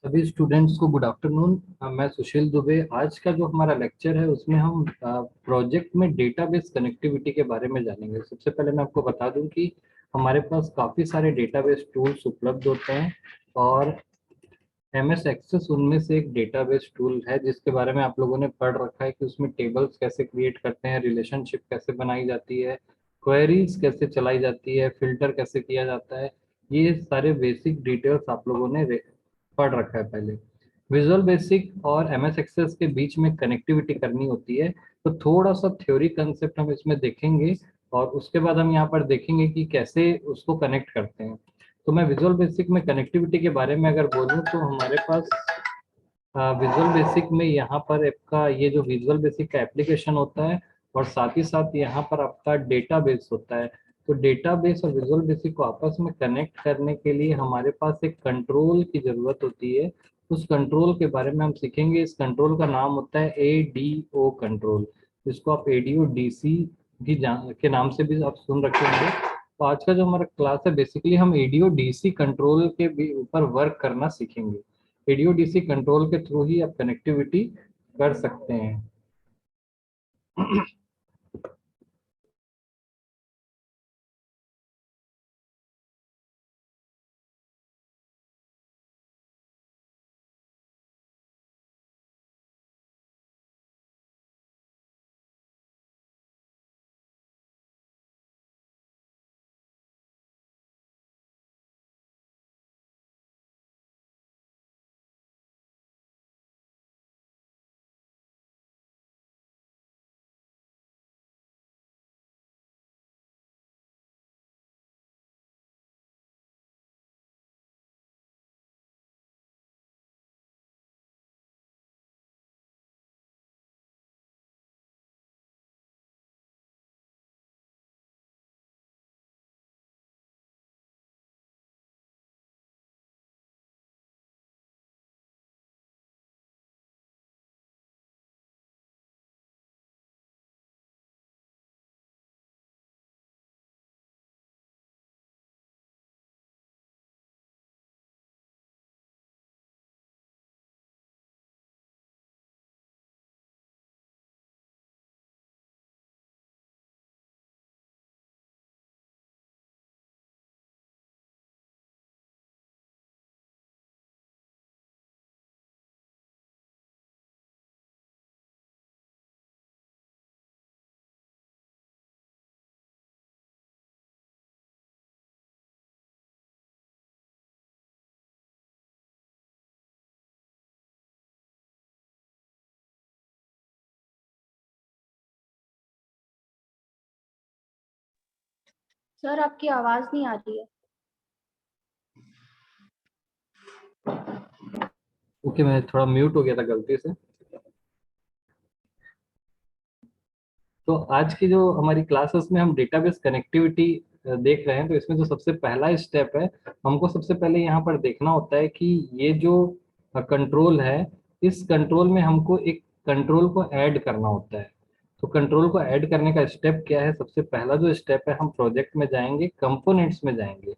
सभी स्टूडेंट्स को good afternoon. मैं सुशील दुबे। आज का जो हमारा लेक्चर है उसमें हम प्रोजेक्ट में डेटाबेस कनेक्टिविटी के बारे में जानेंगे। सबसे पहले मैं आपको बता दूं कि हमारे पास काफ़ी सारे डेटाबेस टूल्स उपलब्ध होते हैं और एमएस एक्सेस उनमें से एक डेटाबेस टूल है जिसके बारे में आप लोगों ने पढ़ रखा है कि उसमें टेबल्स कैसे क्रिएट करते हैं, रिलेशनशिप कैसे बनाई जाती है, क्वेरीज कैसे चलाई जाती है, फिल्टर कैसे किया जाता है। ये सारे बेसिक डिटेल्स आप लोगों ने पढ़ रखा है पहले। विजुअल बेसिक और एमएस एक्सेस के बीच में कनेक्टिविटी करनी होती है, तो थोड़ा सा थ्योरी कंसेप्ट हम इसमें देखेंगे और उसके बाद हम यहाँ पर देखेंगे कि कैसे उसको कनेक्ट करते हैं। तो मैं विजुअल बेसिक में कनेक्टिविटी के बारे में अगर बोलूँ तो हमारे पास विजुअल बेसिक में यहाँ पर आपका ये जो विजुअल बेसिक का एप्लीकेशन होता है और साथ ही साथ यहाँ पर आपका डेटाबेस होता है। तो डेटाबेस और विजुअल बेसिक को आपस में कनेक्ट करने के लिए हमारे पास एक कंट्रोल की ज़रूरत होती है। उस कंट्रोल के बारे में हम सीखेंगे। इस कंट्रोल का नाम होता है एडीओ कंट्रोल। इसको आप एडीओ डीसी भी के नाम से भी आप सुन रखे होंगे। तो आज का जो हमारा क्लास है बेसिकली हम एडीओ डीसी कंट्रोल के भी ऊपर वर्क करना सीखेंगे। एडीओ डीसी कंट्रोल के थ्रू ही आप कनेक्टिविटी कर सकते हैं। सर आपकी आवाज नहीं आ रही है। ओके, मैं थोड़ा म्यूट हो गया था गलती से। तो आज की जो हमारी क्लासेस में हम डेटाबेस कनेक्टिविटी देख रहे हैं, तो इसमें जो सबसे पहला स्टेप है, हमको सबसे पहले यहाँ पर देखना होता है कि ये जो कंट्रोल है, इस कंट्रोल में हमको एक कंट्रोल को ऐड करना होता है। तो कंट्रोल को ऐड करने का स्टेप क्या है? सबसे पहला जो स्टेप है, हम प्रोजेक्ट में जाएंगे, कंपोनेंट्स में जाएंगे।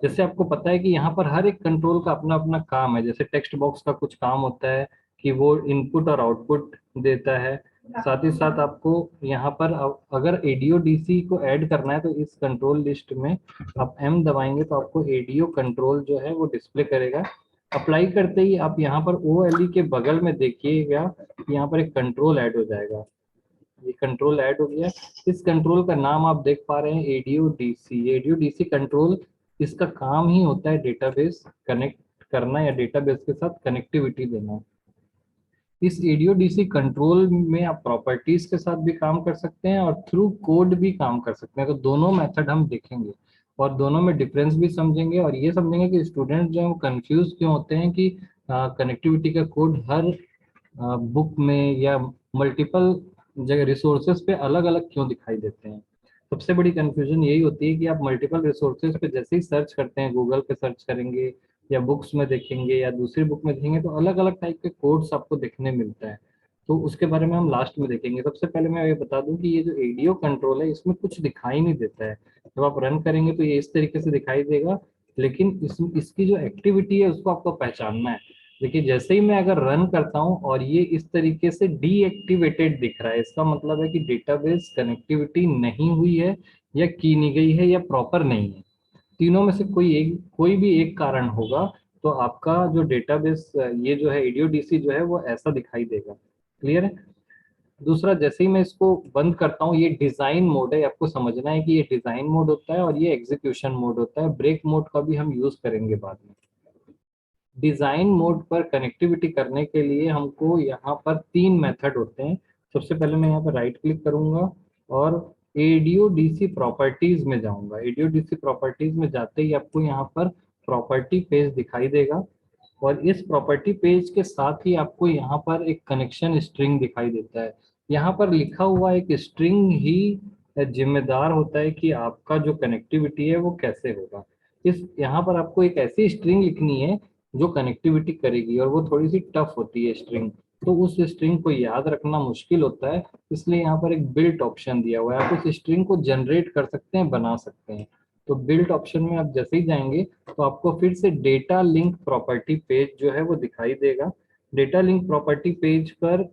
जैसे आपको पता है कि यहाँ पर हर एक कंट्रोल का अपना अपना काम है। जैसे टेक्स्ट बॉक्स का कुछ काम होता है कि वो इनपुट और आउटपुट देता है। साथ ही साथ आपको यहाँ पर अगर एडीओ डीसी को ऐड करना है तो इस कंट्रोल लिस्ट में आप एम दबाएंगे तो आपको एडीओ कंट्रोल जो है वो डिस्प्ले करेगा। अप्लाई करते ही आप यहाँ पर ओ एल ई के बगल में देखिएगा कि यहाँ पर एक कंट्रोल ऐड हो जाएगा। ये कंट्रोल ऐड हो गया। इस कंट्रोल का नाम आप देख पा रहे हैं, ADO DC. ADO DC control, इसका काम ही होता है डेटाबेस कनेक्ट करना या डेटाबेस के साथ कनेक्टिविटी देना। इस एडीओ डीसी कंट्रोल में आप प्रॉपर्टीज के साथ भी काम कर सकते हैं और थ्रू कोड भी काम कर सकते हैं। तो दोनों मेथड हम देखेंगे और दोनों में डिफरेंस भी समझेंगे और ये समझेंगे कि स्टूडेंट जो है वो कंफ्यूज क्यों होते हैं कि कनेक्टिविटी का कोड हर बुक में या मल्टीपल जगह रिसोर्सेज पे अलग अलग क्यों दिखाई देते हैं। सबसे बड़ी कंफ्यूजन यही होती है कि आप मल्टीपल रिसोर्सेज पे जैसे ही सर्च करते हैं, गूगल पे सर्च करेंगे या बुक्स में देखेंगे या दूसरी बुक में देखेंगे, तो अलग अलग टाइप के कोड्स आपको देखने मिलता है। तो उसके बारे में हम लास्ट में देखेंगे। सबसे पहले मैं ये बता दूं कि ये जो एडीओ कंट्रोल है इसमें कुछ दिखाई नहीं देता है। जब आप रन करेंगे तो ये इस तरीके से दिखाई देगा, लेकिन इसकी जो एक्टिविटी है उसको आपको पहचानना है। देखिए जैसे ही मैं अगर रन करता हूं और ये इस तरीके से डीएक्टिवेटेड दिख रहा है, इसका मतलब है कि डेटाबेस कनेक्टिविटी नहीं हुई है, या की नहीं गई है, या प्रॉपर नहीं है। तीनों में से कोई भी एक कारण होगा, तो आपका जो डेटाबेस ये जो है ईडीओडीसी जो है वो ऐसा दिखाई देगा। क्लियर है? दूसरा, जैसे ही मैं इसको बंद करता हूँ, ये डिजाइन मोड है, आपको समझना है कि ये डिजाइन मोड होता है और ये एग्जीक्यूशन मोड होता है। ब्रेक मोड का भी हम यूज करेंगे बाद में। डिजाइन मोड पर कनेक्टिविटी करने के लिए हमको यहाँ पर तीन मेथड होते हैं। सबसे पहले मैं यहाँ पर राइट क्लिक करूंगा और एडीओ डीसी प्रॉपर्टीज में जाऊंगा। एडीओ डीसी प्रॉपर्टीज में जाते ही आपको यहाँ पर प्रॉपर्टी पेज दिखाई देगा, और इस प्रॉपर्टी पेज के साथ ही आपको यहाँ पर एक कनेक्शन स्ट्रिंग दिखाई देता है। यहाँ पर लिखा हुआ एक स्ट्रिंग ही जिम्मेदार होता है कि आपका जो कनेक्टिविटी है वो कैसे होगा। इस यहाँ पर आपको एक ऐसी स्ट्रिंग लिखनी है जो कनेक्टिविटी करेगी, और वो थोड़ी सी टफ होती है स्ट्रिंग, तो उस स्ट्रिंग को याद रखना मुश्किल होता है। इसलिए यहाँ पर एक बिल्ट ऑप्शन दिया हुआ है, आप उस स्ट्रिंग को जनरेट कर सकते हैं, बना सकते हैं। तो बिल्ट ऑप्शन में आप जैसे ही जाएंगे तो आपको फिर से डेटा लिंक प्रॉपर्टी पेज जो है वो दिखाई देगा। डेटा लिंक प्रॉपर्टी पेज पर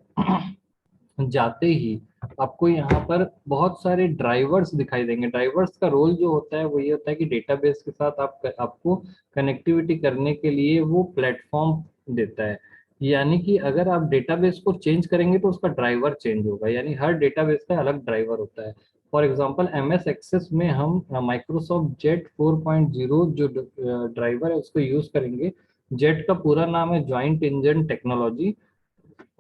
जाते ही आपको यहाँ पर बहुत सारे ड्राइवर्स दिखाई देंगे। ड्राइवर्स का रोल जो होता है वो ये होता है कि डेटाबेस के साथ आपको कनेक्टिविटी करने के लिए वो प्लेटफॉर्म देता है। यानी कि अगर आप डेटाबेस को चेंज करेंगे तो उसका ड्राइवर चेंज होगा, यानी हर डेटाबेस का अलग ड्राइवर होता है। For example M S Access में हम माइक्रोसॉफ्ट जेट 4.0 जो ड्राइवर है उसको यूज करेंगे। जेट का पूरा नाम है ज्वाइंट इंजन टेक्नोलॉजी।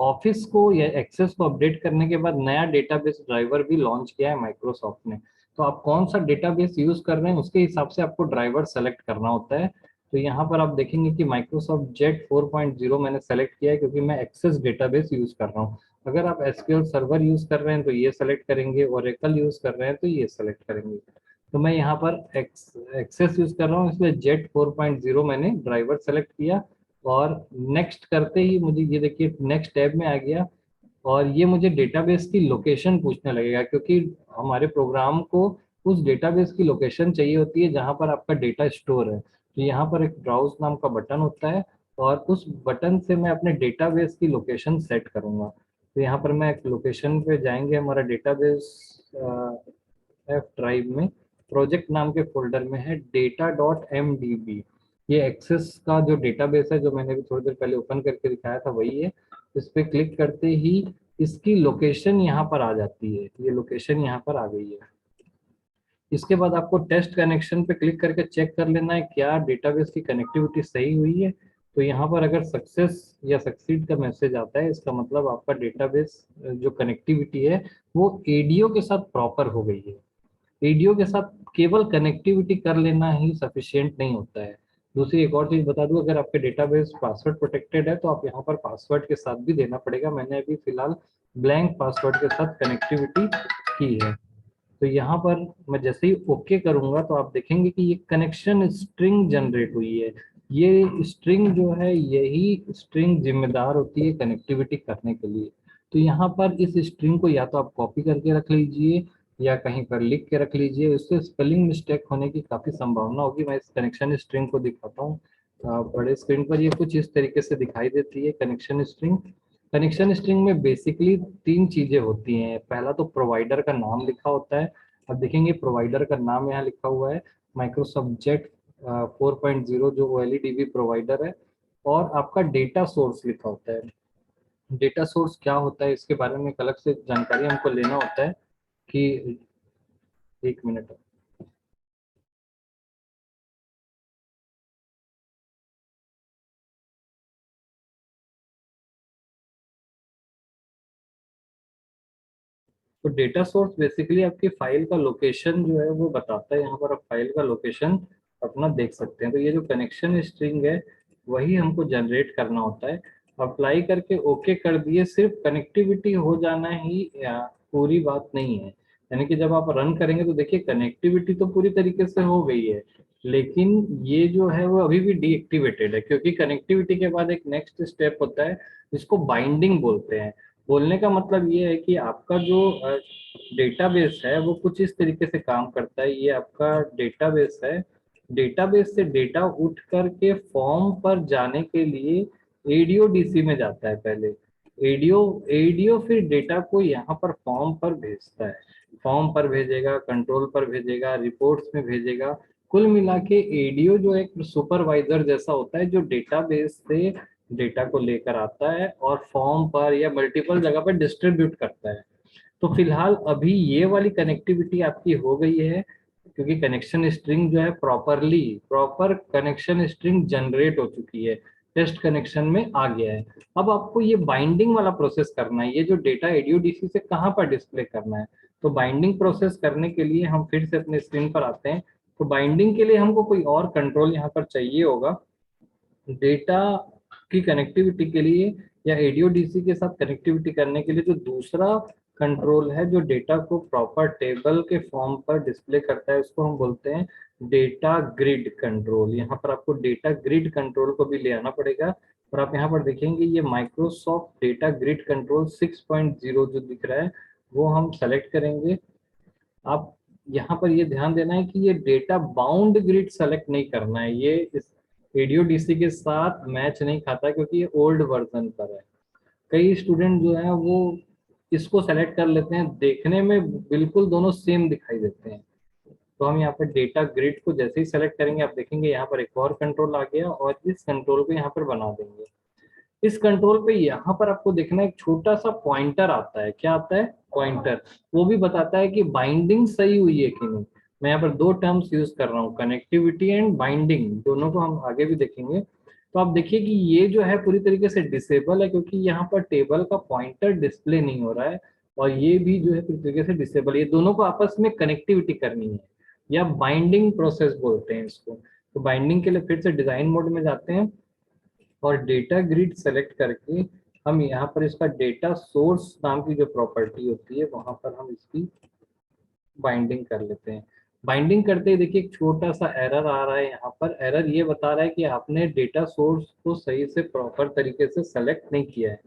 ऑफिस को या एक्सेस को अपडेट करने के बाद नया डेटाबेस ड्राइवर भी लॉन्च किया है माइक्रोसॉफ्ट ने। तो आप कौन सा डेटाबेस यूज कर रहे हैं उसके हिसाब से आपको ड्राइवर सेलेक्ट करना होता है। तो यहाँ पर आप देखेंगे कि माइक्रोसॉफ्ट जेट 4.0 मैंने सेलेक्ट किया है क्योंकि मैं एक्सेस डेटाबेस यूज कर रहा हूँ। अगर आप एसक्यूएल सर्वर यूज कर रहे हैं तो ये सेलेक्ट करेंगे, ओरेकल यूज कर रहे हैं तो ये सेलेक्ट करेंगे। तो मैं यहाँ पर एक्सेस यूज कर रहा हूँ, इसलिए जेट 4.0 मैंने ड्राइवर सेलेक्ट किया। और नेक्स्ट करते ही मुझे ये देखिए नेक्स्ट टैब में आ गया, और ये मुझे डेटाबेस की लोकेशन पूछने लगेगा, क्योंकि हमारे प्रोग्राम को उस डेटाबेस की लोकेशन चाहिए होती है जहां पर आपका डेटा स्टोर है। तो यहाँ पर एक ब्राउज नाम का बटन होता है, और उस बटन से मैं अपने डेटाबेस की लोकेशन सेट करूंगा। तो यहाँ पर मैं एक लोकेशन पे जाएंगे, हमारा डेटाबेस एफ ड्राइव में प्रोजेक्ट नाम के फोल्डर में है data.mdb। ये एक्सेस का जो डेटाबेस है जो मैंने भी थोड़ी देर पहले ओपन करके दिखाया था वही है। इस पे क्लिक करते ही इसकी लोकेशन यहाँ पर आ जाती है, ये लोकेशन यहाँ पर आ गई है। इसके बाद आपको टेस्ट कनेक्शन पे क्लिक करके चेक कर लेना है क्या डेटाबेस की कनेक्टिविटी सही हुई है। तो यहाँ पर अगर सक्सेस या सक्सीड का मैसेज आता है, इसका मतलब आपका डेटाबेस जो कनेक्टिविटी है वो एडीओ के साथ प्रॉपर हो गई है। एडीओ के साथ केवल कनेक्टिविटी कर लेना ही सफिशिएंट नहीं होता है। दूसरी एक और चीज बता दूं, अगर आपके डेटाबेस पासवर्ड प्रोटेक्टेड है तो आप यहाँ पर पासवर्ड के साथ भी देना पड़ेगा। मैंने अभी फिलहाल ब्लैंक पासवर्ड के साथ कनेक्टिविटी की है। तो यहाँ पर मैं जैसे ही ओके करूंगा तो आप देखेंगे कि ये कनेक्शन स्ट्रिंग जनरेट हुई है। ये स्ट्रिंग जो है यही स्ट्रिंग जिम्मेदार होती है कनेक्टिविटी करने के लिए। तो यहाँ पर इस स्ट्रिंग को या तो आप कॉपी करके रख लीजिए या कहीं पर लिख के रख लीजिए, उससे स्पेलिंग मिस्टेक होने की काफी संभावना होगी। मैं इस कनेक्शन स्ट्रिंग को दिखाता हूँ। बड़े स्क्रीन पर ये कुछ इस तरीके से दिखाई देती है कनेक्शन स्ट्रिंग। कनेक्शन स्ट्रिंग में बेसिकली तीन चीजें होती हैं। पहला तो प्रोवाइडर का नाम लिखा होता है। अब देखेंगे प्रोवाइडर का नाम यहाँ लिखा हुआ है माइक्रोसॉफ्ट जेट 4.0 जो ओएलईडीबी प्रोवाइडर है। और आपका डेटा सोर्स लिखा होता है। डेटा सोर्स क्या होता है इसके बारे में एक अलग से जानकारी हमको लेना होता है कि एक मिनट। तो डेटा सोर्स बेसिकली आपकी फाइल का लोकेशन जो है वो बताता है। यहाँ पर आप फाइल का लोकेशन अपना देख सकते हैं। तो ये जो कनेक्शन स्ट्रिंग है वही हमको जनरेट करना होता है। अप्लाई करके ओके कर दिए, सिर्फ कनेक्टिविटी हो जाना ही पूरी बात नहीं है। यानी कि जब आप रन करेंगे तो देखिए कनेक्टिविटी तो पूरी तरीके से हो गई है, लेकिन ये जो है वो अभी भी डीएक्टिवेटेड है, क्योंकि कनेक्टिविटी के बाद एक नेक्स्ट स्टेप होता है जिसको बाइंडिंग बोलते हैं। बोलने का मतलब ये है कि आपका जो डेटाबेस है वो कुछ इस तरीके से काम करता है। ये आपका डेटाबेस है, डेटाबेस से डेटा उठ करके फॉर्म पर जाने के लिए एडीओ डीसी में जाता है पहले। एडीओ एडीओ फिर डेटा को यहाँ पर फॉर्म पर भेजता है, फॉर्म पर भेजेगा, कंट्रोल पर भेजेगा, रिपोर्ट्स में भेजेगा। कुल मिला के एडीओ जो एक सुपरवाइजर जैसा होता है जो डेटाबेस से डेटा को लेकर आता है और फॉर्म पर या मल्टीपल जगह पर डिस्ट्रीब्यूट करता है। तो फिलहाल अभी ये वाली कनेक्टिविटी आपकी हो गई है, क्योंकि कनेक्शन स्ट्रिंग जो है प्रॉपर कनेक्शन स्ट्रिंग जनरेट हो चुकी है, टेस्ट कनेक्शन में आ गया है। अब आपको ये बाइंडिंग वाला प्रोसेस करना है, ये जो डेटा एडीओडीसी से कहाँ पर डिस्प्ले करना है। तो बाइंडिंग प्रोसेस करने के लिए हम फिर से अपने स्क्रीन पर आते हैं। तो बाइंडिंग के लिए हमको कोई और कंट्रोल यहाँ पर चाहिए होगा। डेटा की कनेक्टिविटी के लिए या एडीओडीसी के साथ कनेक्टिविटी करने के लिए जो दूसरा कंट्रोल है जो डेटा को प्रॉपर टेबल के फॉर्म पर डिस्प्ले करता है, उसको हम बोलते हैं डेटा ग्रिड कंट्रोल। यहाँ पर आपको डेटा ग्रिड कंट्रोल को भी ले आना पड़ेगा। और आप यहाँ पर देखेंगे ये माइक्रोसॉफ्ट डेटा ग्रिड कंट्रोल 6.0 जो दिख रहा है वो हम सेलेक्ट करेंगे। आप यहाँ पर ये ध्यान देना है कि ये डेटा बाउंड ग्रिड सेलेक्ट नहीं करना है, ये इस एडीओडीसी के साथ मैच नहीं खाता क्योंकि ये ओल्ड वर्जन पर है। कई स्टूडेंट जो है वो इसको सेलेक्ट कर लेते हैं, देखने में बिल्कुल दोनों सेम दिखाई देते हैं। तो हम यहाँ पर डेटा ग्रिड को जैसे ही सेलेक्ट करेंगे आप देखेंगे यहाँ पर एक और कंट्रोल आ गया और इस कंट्रोल को यहाँ पर बना देंगे। इस कंट्रोल पे यहाँ पर आपको देखना एक छोटा सा पॉइंटर आता है। क्या आता है? पॉइंटर। वो भी बताता है कि बाइंडिंग सही हुई है कि नहीं। मैं यहाँ पर दो टर्म्स यूज कर रहा हूँ, कनेक्टिविटी एंड बाइंडिंग, दोनों को हम आगे भी देखेंगे। तो आप देखिए कि ये जो है पूरी तरीके से डिसेबल है क्योंकि यहाँ पर टेबल का पॉइंटर डिस्प्ले नहीं हो रहा है, और ये भी जो है पूरी तरीके से डिसेबल है। ये दोनों को आपस में कनेक्टिविटी करनी है या बाइंडिंग प्रोसेस बोलते हैं इसको। तो बाइंडिंग के लिए फिर से डिजाइन मोड में जाते हैं और डेटा ग्रिड सेलेक्ट करके हम यहाँ पर इसका डेटा सोर्स नाम की जो प्रॉपर्टी होती है वहां पर हम इसकी बाइंडिंग कर लेते हैं। बाइंडिंग करते ही देखिए एक छोटा सा एरर आ रहा है। यहाँ पर एरर ये बता रहा है कि आपने डेटा सोर्स को सही से प्रॉपर तरीके से सेलेक्ट नहीं किया है।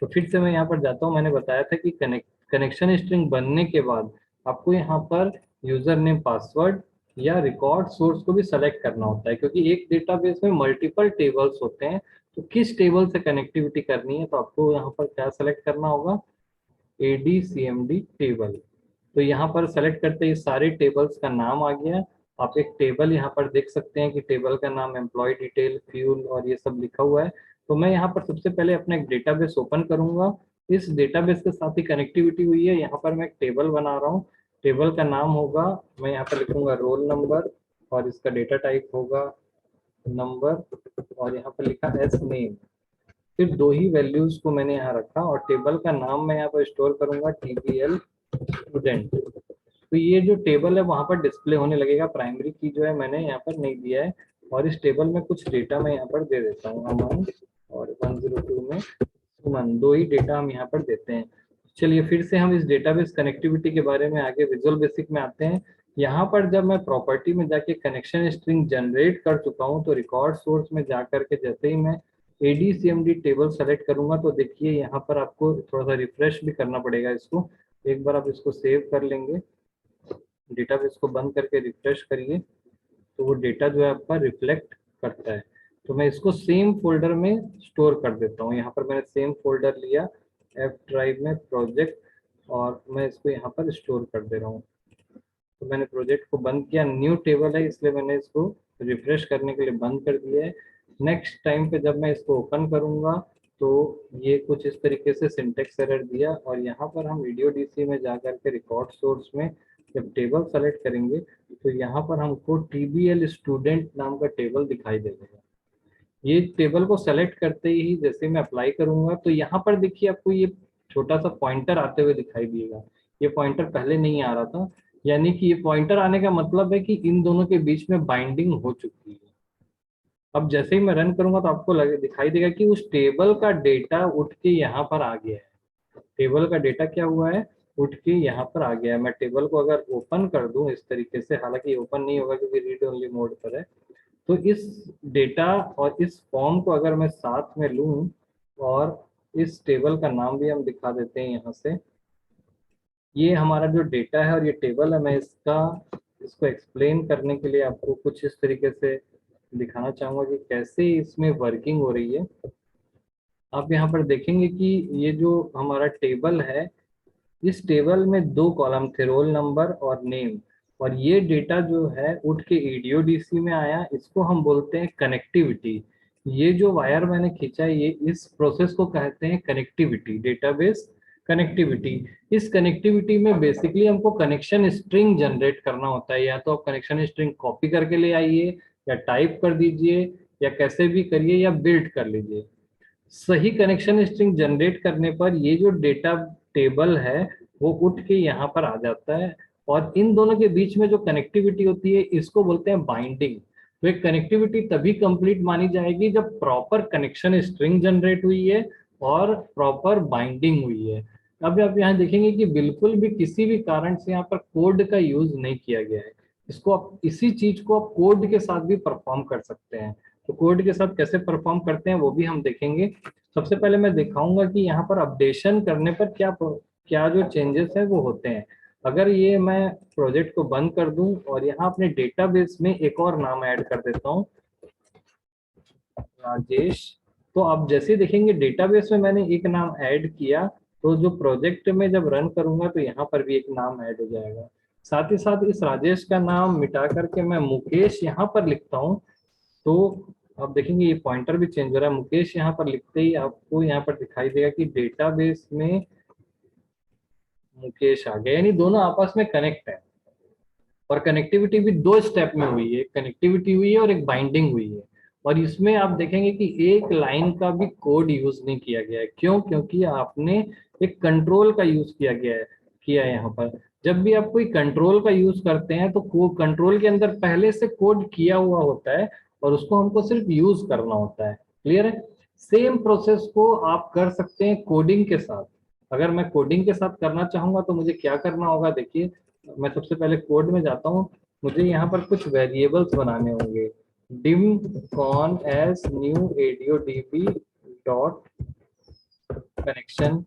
तो फिर से मैं यहाँ पर जाता हूँ, मैंने बताया था कि कनेक्शन स्ट्रिंग बनने के बाद आपको यहाँ पर यूजर नेम पासवर्ड या रिकॉर्ड सोर्स को भी सेलेक्ट करना होता है, क्योंकि एक डेटाबेस में मल्टीपल टेबल्स होते हैं। तो किस टेबल से कनेक्टिविटी करनी है तो आपको यहाँ पर क्या सेलेक्ट करना होगा? ADCMD table. तो यहाँ पर सेलेक्ट करते ही सारे टेबल्स का नाम आ गया। आप एक टेबल यहाँ पर देख सकते हैं कि टेबल का नाम एम्प्लॉय डिटेल, फ्यूल और ये सब लिखा हुआ है। तो मैं यहाँ पर सबसे पहले अपना एक डेटाबेस ओपन करूंगा। इस डेटाबेस के साथ ही कनेक्टिविटी हुई है। यहाँ पर मैं एक टेबल बना रहा हूँ। टेबल का नाम होगा, मैं यहाँ पर लिखूंगा रोल नंबर, और इसका डेटा टाइप होगा नंबर, और यहाँ पर लिखा एस नेम। सिर्फ दो ही वैल्यूज को मैंने यहाँ रखा और टेबल का नाम मैं यहाँ पर स्टोर करूंगा TBL स्टूडेंट। तो ये जो टेबल है वहां पर डिस्प्ले होने लगेगा। प्राइमरी की जो है मैंने यहाँ पर नहीं दिया है, और इस टेबल में कुछ डेटा मैं यहाँ पर दे देता हूँ, अमन और 102 में सुमन, दो ही डेटा हम यहाँ पर देते हैं। चलिए फिर से हम इस डेटाबेस कनेक्टिविटी के बारे में आगे विजुअल बेसिक में आते हैं। यहाँ पर जब मैं प्रॉपर्टी में जाके कनेक्शन स्ट्रिंग जनरेट कर चुका हूँ तो रिकॉर्ड सोर्स में जा करके जैसे ही मैं ADCMD टेबल सेलेक्ट करूंगा तो देखिए यहाँ पर आपको थोड़ा सा रिफ्रेश भी करना पड़ेगा इसको। एक बार आप इसको सेव कर लेंगे, डेटाबेस को बंद करके रिफ्रेश करिए तो वो डेटा जो है आपका रिफ्लेक्ट करता है। तो मैं इसको सेम फोल्डर में स्टोर कर देता हूँ। यहाँ पर मैंने सेम फोल्डर लिया F ड्राइव में प्रोजेक्ट, और मैं इसको यहाँ पर स्टोर कर दे रहा हूँ। तो मैंने प्रोजेक्ट को बंद किया, न्यू टेबल है इसलिए मैंने इसको रिफ्रेश करने के लिए बंद कर दिया है। नेक्स्ट टाइम पे जब मैं इसको ओपन करूंगा तो ये कुछ इस तरीके से सिंटेक्स एरर दिया, और यहाँ पर हम वीडियो डीसी में जा करके रिकॉर्ड सोर्स में जब टेबल सेलेक्ट करेंगे तो यहाँ पर हमको TBL स्टूडेंट नाम का टेबल दिखाई देगा। ये टेबल को सेलेक्ट करते ही जैसे मैं अप्लाई करूंगा तो यहाँ पर देखिए आपको ये छोटा सा पॉइंटर आते हुए दिखाई देगा। ये पॉइंटर पहले नहीं आ रहा था, यानी कि ये पॉइंटर आने का मतलब है कि इन दोनों के बीच में बाइंडिंग हो चुकी है। अब जैसे ही मैं रन करूंगा तो आपको लगे दिखाई देगा कि उस टेबल का डेटा उठ के यहाँ पर आ गया है। टेबल का डेटा क्या हुआ है? उठ के यहाँ पर आ गया है। मैं टेबल को अगर ओपन कर दूं इस तरीके से, हालांकि ओपन नहीं होगा क्योंकि रीड ओनली मोड पर है, तो इस डेटा और इस फॉर्म को अगर मैं साथ में लूं और इस टेबल का नाम भी हम दिखा देते हैं यहाँ से, ये हमारा जो डेटा है और ये टेबल है, मैं इसको एक्सप्लेन करने के लिए आपको कुछ इस तरीके से दिखाना चाहूंगा कि कैसे इसमें वर्किंग हो रही है। आप यहाँ पर देखेंगे कि ये जो हमारा टेबल है, इस टेबल में दो कॉलम थे, रोल नंबर और नेम, और ये डेटा जो है उठ के ईडीओडीसी में आया, इसको हम बोलते हैं कनेक्टिविटी। ये जो वायर मैंने खींचा है, ये इस प्रोसेस को कहते हैं कनेक्टिविटी, डेटाबेस कनेक्टिविटी। इस कनेक्टिविटी में बेसिकली हमको कनेक्शन स्ट्रिंग जनरेट करना होता है, या तो आप कनेक्शन स्ट्रिंग कॉपी करके ले आइए, या टाइप कर दीजिए, या कैसे भी करिए, या बिल्ड कर लीजिए। सही कनेक्शन स्ट्रिंग जनरेट करने पर ये जो डेटा टेबल है वो उठ के यहाँ पर आ जाता है, और इन दोनों के बीच में जो कनेक्टिविटी होती है इसको बोलते हैं बाइंडिंग। तो एक कनेक्टिविटी तभी कंप्लीट मानी जाएगी जब प्रॉपर कनेक्शन स्ट्रिंग जनरेट हुई है और प्रॉपर बाइंडिंग हुई है। अब आप यहाँ देखेंगे कि बिल्कुल भी किसी भी कारण से यहाँ पर कोड का यूज नहीं किया गया है। इसको आप, इसी चीज को आप कोड के साथ भी परफॉर्म कर सकते हैं। तो कोड के साथ कैसे परफॉर्म करते हैं वो भी हम देखेंगे। सबसे पहले मैं दिखाऊंगा कि यहाँ पर अपडेशन करने पर क्या क्या जो चेंजेस है वो होते हैं। अगर ये मैं प्रोजेक्ट को बंद कर दूं और यहाँ अपने डेटाबेस में एक और नाम ऐड कर देता हूँ, राजेश, तो आप जैसे देखेंगे डेटाबेस में मैंने एक नाम ऐड किया, तो जो प्रोजेक्ट में जब रन करूंगा तो यहाँ पर भी एक नाम ऐड हो जाएगा। साथ ही साथ इस राजेश का नाम मिटा करके मैं मुकेश यहाँ पर लिखता हूँ, तो आप देखेंगे ये पॉइंटर भी चेंज हो रहा है। मुकेश यहाँ पर लिखते ही आपको यहाँ पर दिखाई देगा कि डेटाबेस में मुकेश आ गया, यानी दोनों आपस में कनेक्ट है। और कनेक्टिविटी भी दो स्टेप में हुई है, कनेक्टिविटी हुई है और एक बाइंडिंग हुई है। और इसमें आप देखेंगे कि एक लाइन का भी कोड यूज नहीं किया गया है। क्यों? क्योंकि आपने एक कंट्रोल का यूज किया है यहाँ पर। जब भी आप कोई कंट्रोल का यूज करते हैं तो कंट्रोल के अंदर पहले से कोड किया हुआ होता है और उसको हमको सिर्फ यूज करना होता है। क्लियर है? सेम प्रोसेस को आप कर सकते हैं कोडिंग के साथ। अगर मैं कोडिंग के साथ करना चाहूंगा तो मुझे क्या करना होगा, देखिए मैं सबसे पहले कोड में जाता हूँ। मुझे यहाँ पर कुछ वेरिएबल्स बनाने होंगे। dim con as new ADODB dot connection,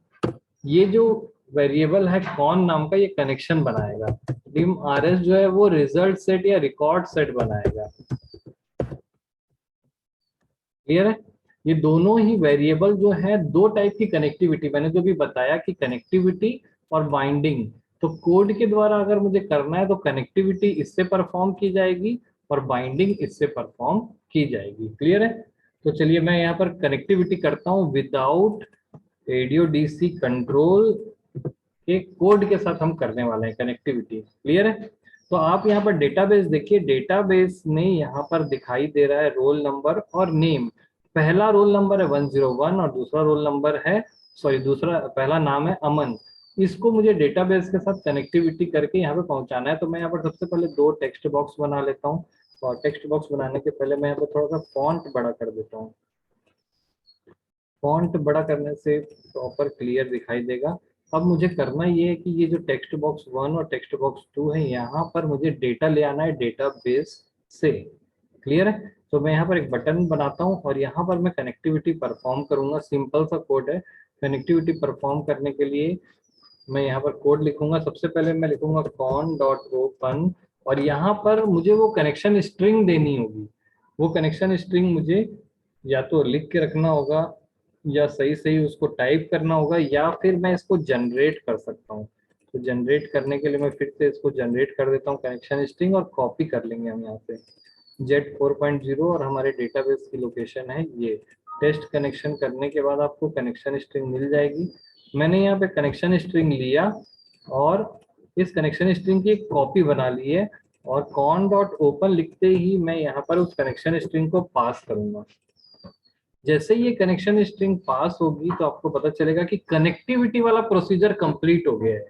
ये जो वेरिएबल है कौन नाम का, ये कनेक्शन बनाएगा। dim rs जो है वो रिजल्ट सेट या रिकॉर्ड सेट बनाएगा। क्लियर है? ये दोनों ही वेरिएबल जो है दो टाइप की कनेक्टिविटी, मैंने जो भी बताया कि कनेक्टिविटी और बाइंडिंग। तो कोड के द्वारा अगर मुझे करना है तो कनेक्टिविटी इससे परफॉर्म की जाएगी और बाइंडिंग इससे परफॉर्म की जाएगी। क्लियर है? तो चलिए मैं यहाँ पर कनेक्टिविटी करता हूँ विदाउट ADODC कंट्रोल के कोड के साथ हम करने वाले हैं कनेक्टिविटी। क्लियर है? तो आप यहाँ पर डेटाबेस देखिए, डेटाबेस में यहाँ पर दिखाई दे रहा है रोल नंबर और नेम। पहला रोल नंबर है 101 और दूसरा रोल नंबर है, सॉरी दूसरा पहला नाम है अमन। इसको मुझे डेटाबेस के साथ कनेक्टिविटी करके यहाँ पे पहुंचाना है। तो मैं यहाँ पर सबसे पहले दो टेक्स्ट बॉक्स बना लेता हूँ, और टेक्स्ट बॉक्स बनाने के पहले मैं यहाँ पर थोड़ा सा फॉन्ट बड़ा कर देता हूँ। फॉन्ट बड़ा करने से प्रॉपर क्लियर दिखाई देगा। अब मुझे करना ये है कि ये जो टेक्स्ट बॉक्स 1 और टेक्स्ट बॉक्स 2 है, यहाँ पर मुझे डेटा ले आना है डेटाबेस से। क्लियर है? तो मैं यहाँ पर एक बटन बनाता हूँ और यहाँ पर मैं कनेक्टिविटी परफॉर्म करूंगा। सिंपल सा कोड है। कनेक्टिविटी परफॉर्म करने के लिए मैं यहाँ पर कोड लिखूंगा। सबसे पहले मैं लिखूंगा कॉन डॉट ओपन, और यहाँ पर मुझे वो कनेक्शन स्ट्रिंग देनी होगी। वो कनेक्शन स्ट्रिंग मुझे या तो लिख के रखना होगा, या सही सही उसको टाइप करना होगा, या फिर मैं इसको जनरेट कर सकता हूँ। तो जनरेट करने के लिए मैं फिर से इसको जनरेट कर देता हूँ कनेक्शन स्ट्रिंग, और कॉपी कर लेंगे हम यहाँ से Z4.0, और हमारे डेटाबेस की लोकेशन है ये। टेस्ट कनेक्शन करने के बाद आपको कनेक्शन स्ट्रिंग मिल जाएगी। मैंने यहाँ पे कनेक्शन स्ट्रिंग लिया और इस कनेक्शन स्ट्रिंग की एक कॉपी बना ली है, और कॉन डॉट ओपन लिखते ही मैं यहाँ पर उस कनेक्शन स्ट्रिंग को पास करूंगा। जैसे ही ये कनेक्शन स्ट्रिंग पास होगी तो आपको पता चलेगा कि कनेक्टिविटी वाला प्रोसीजर कंप्लीट हो गया है,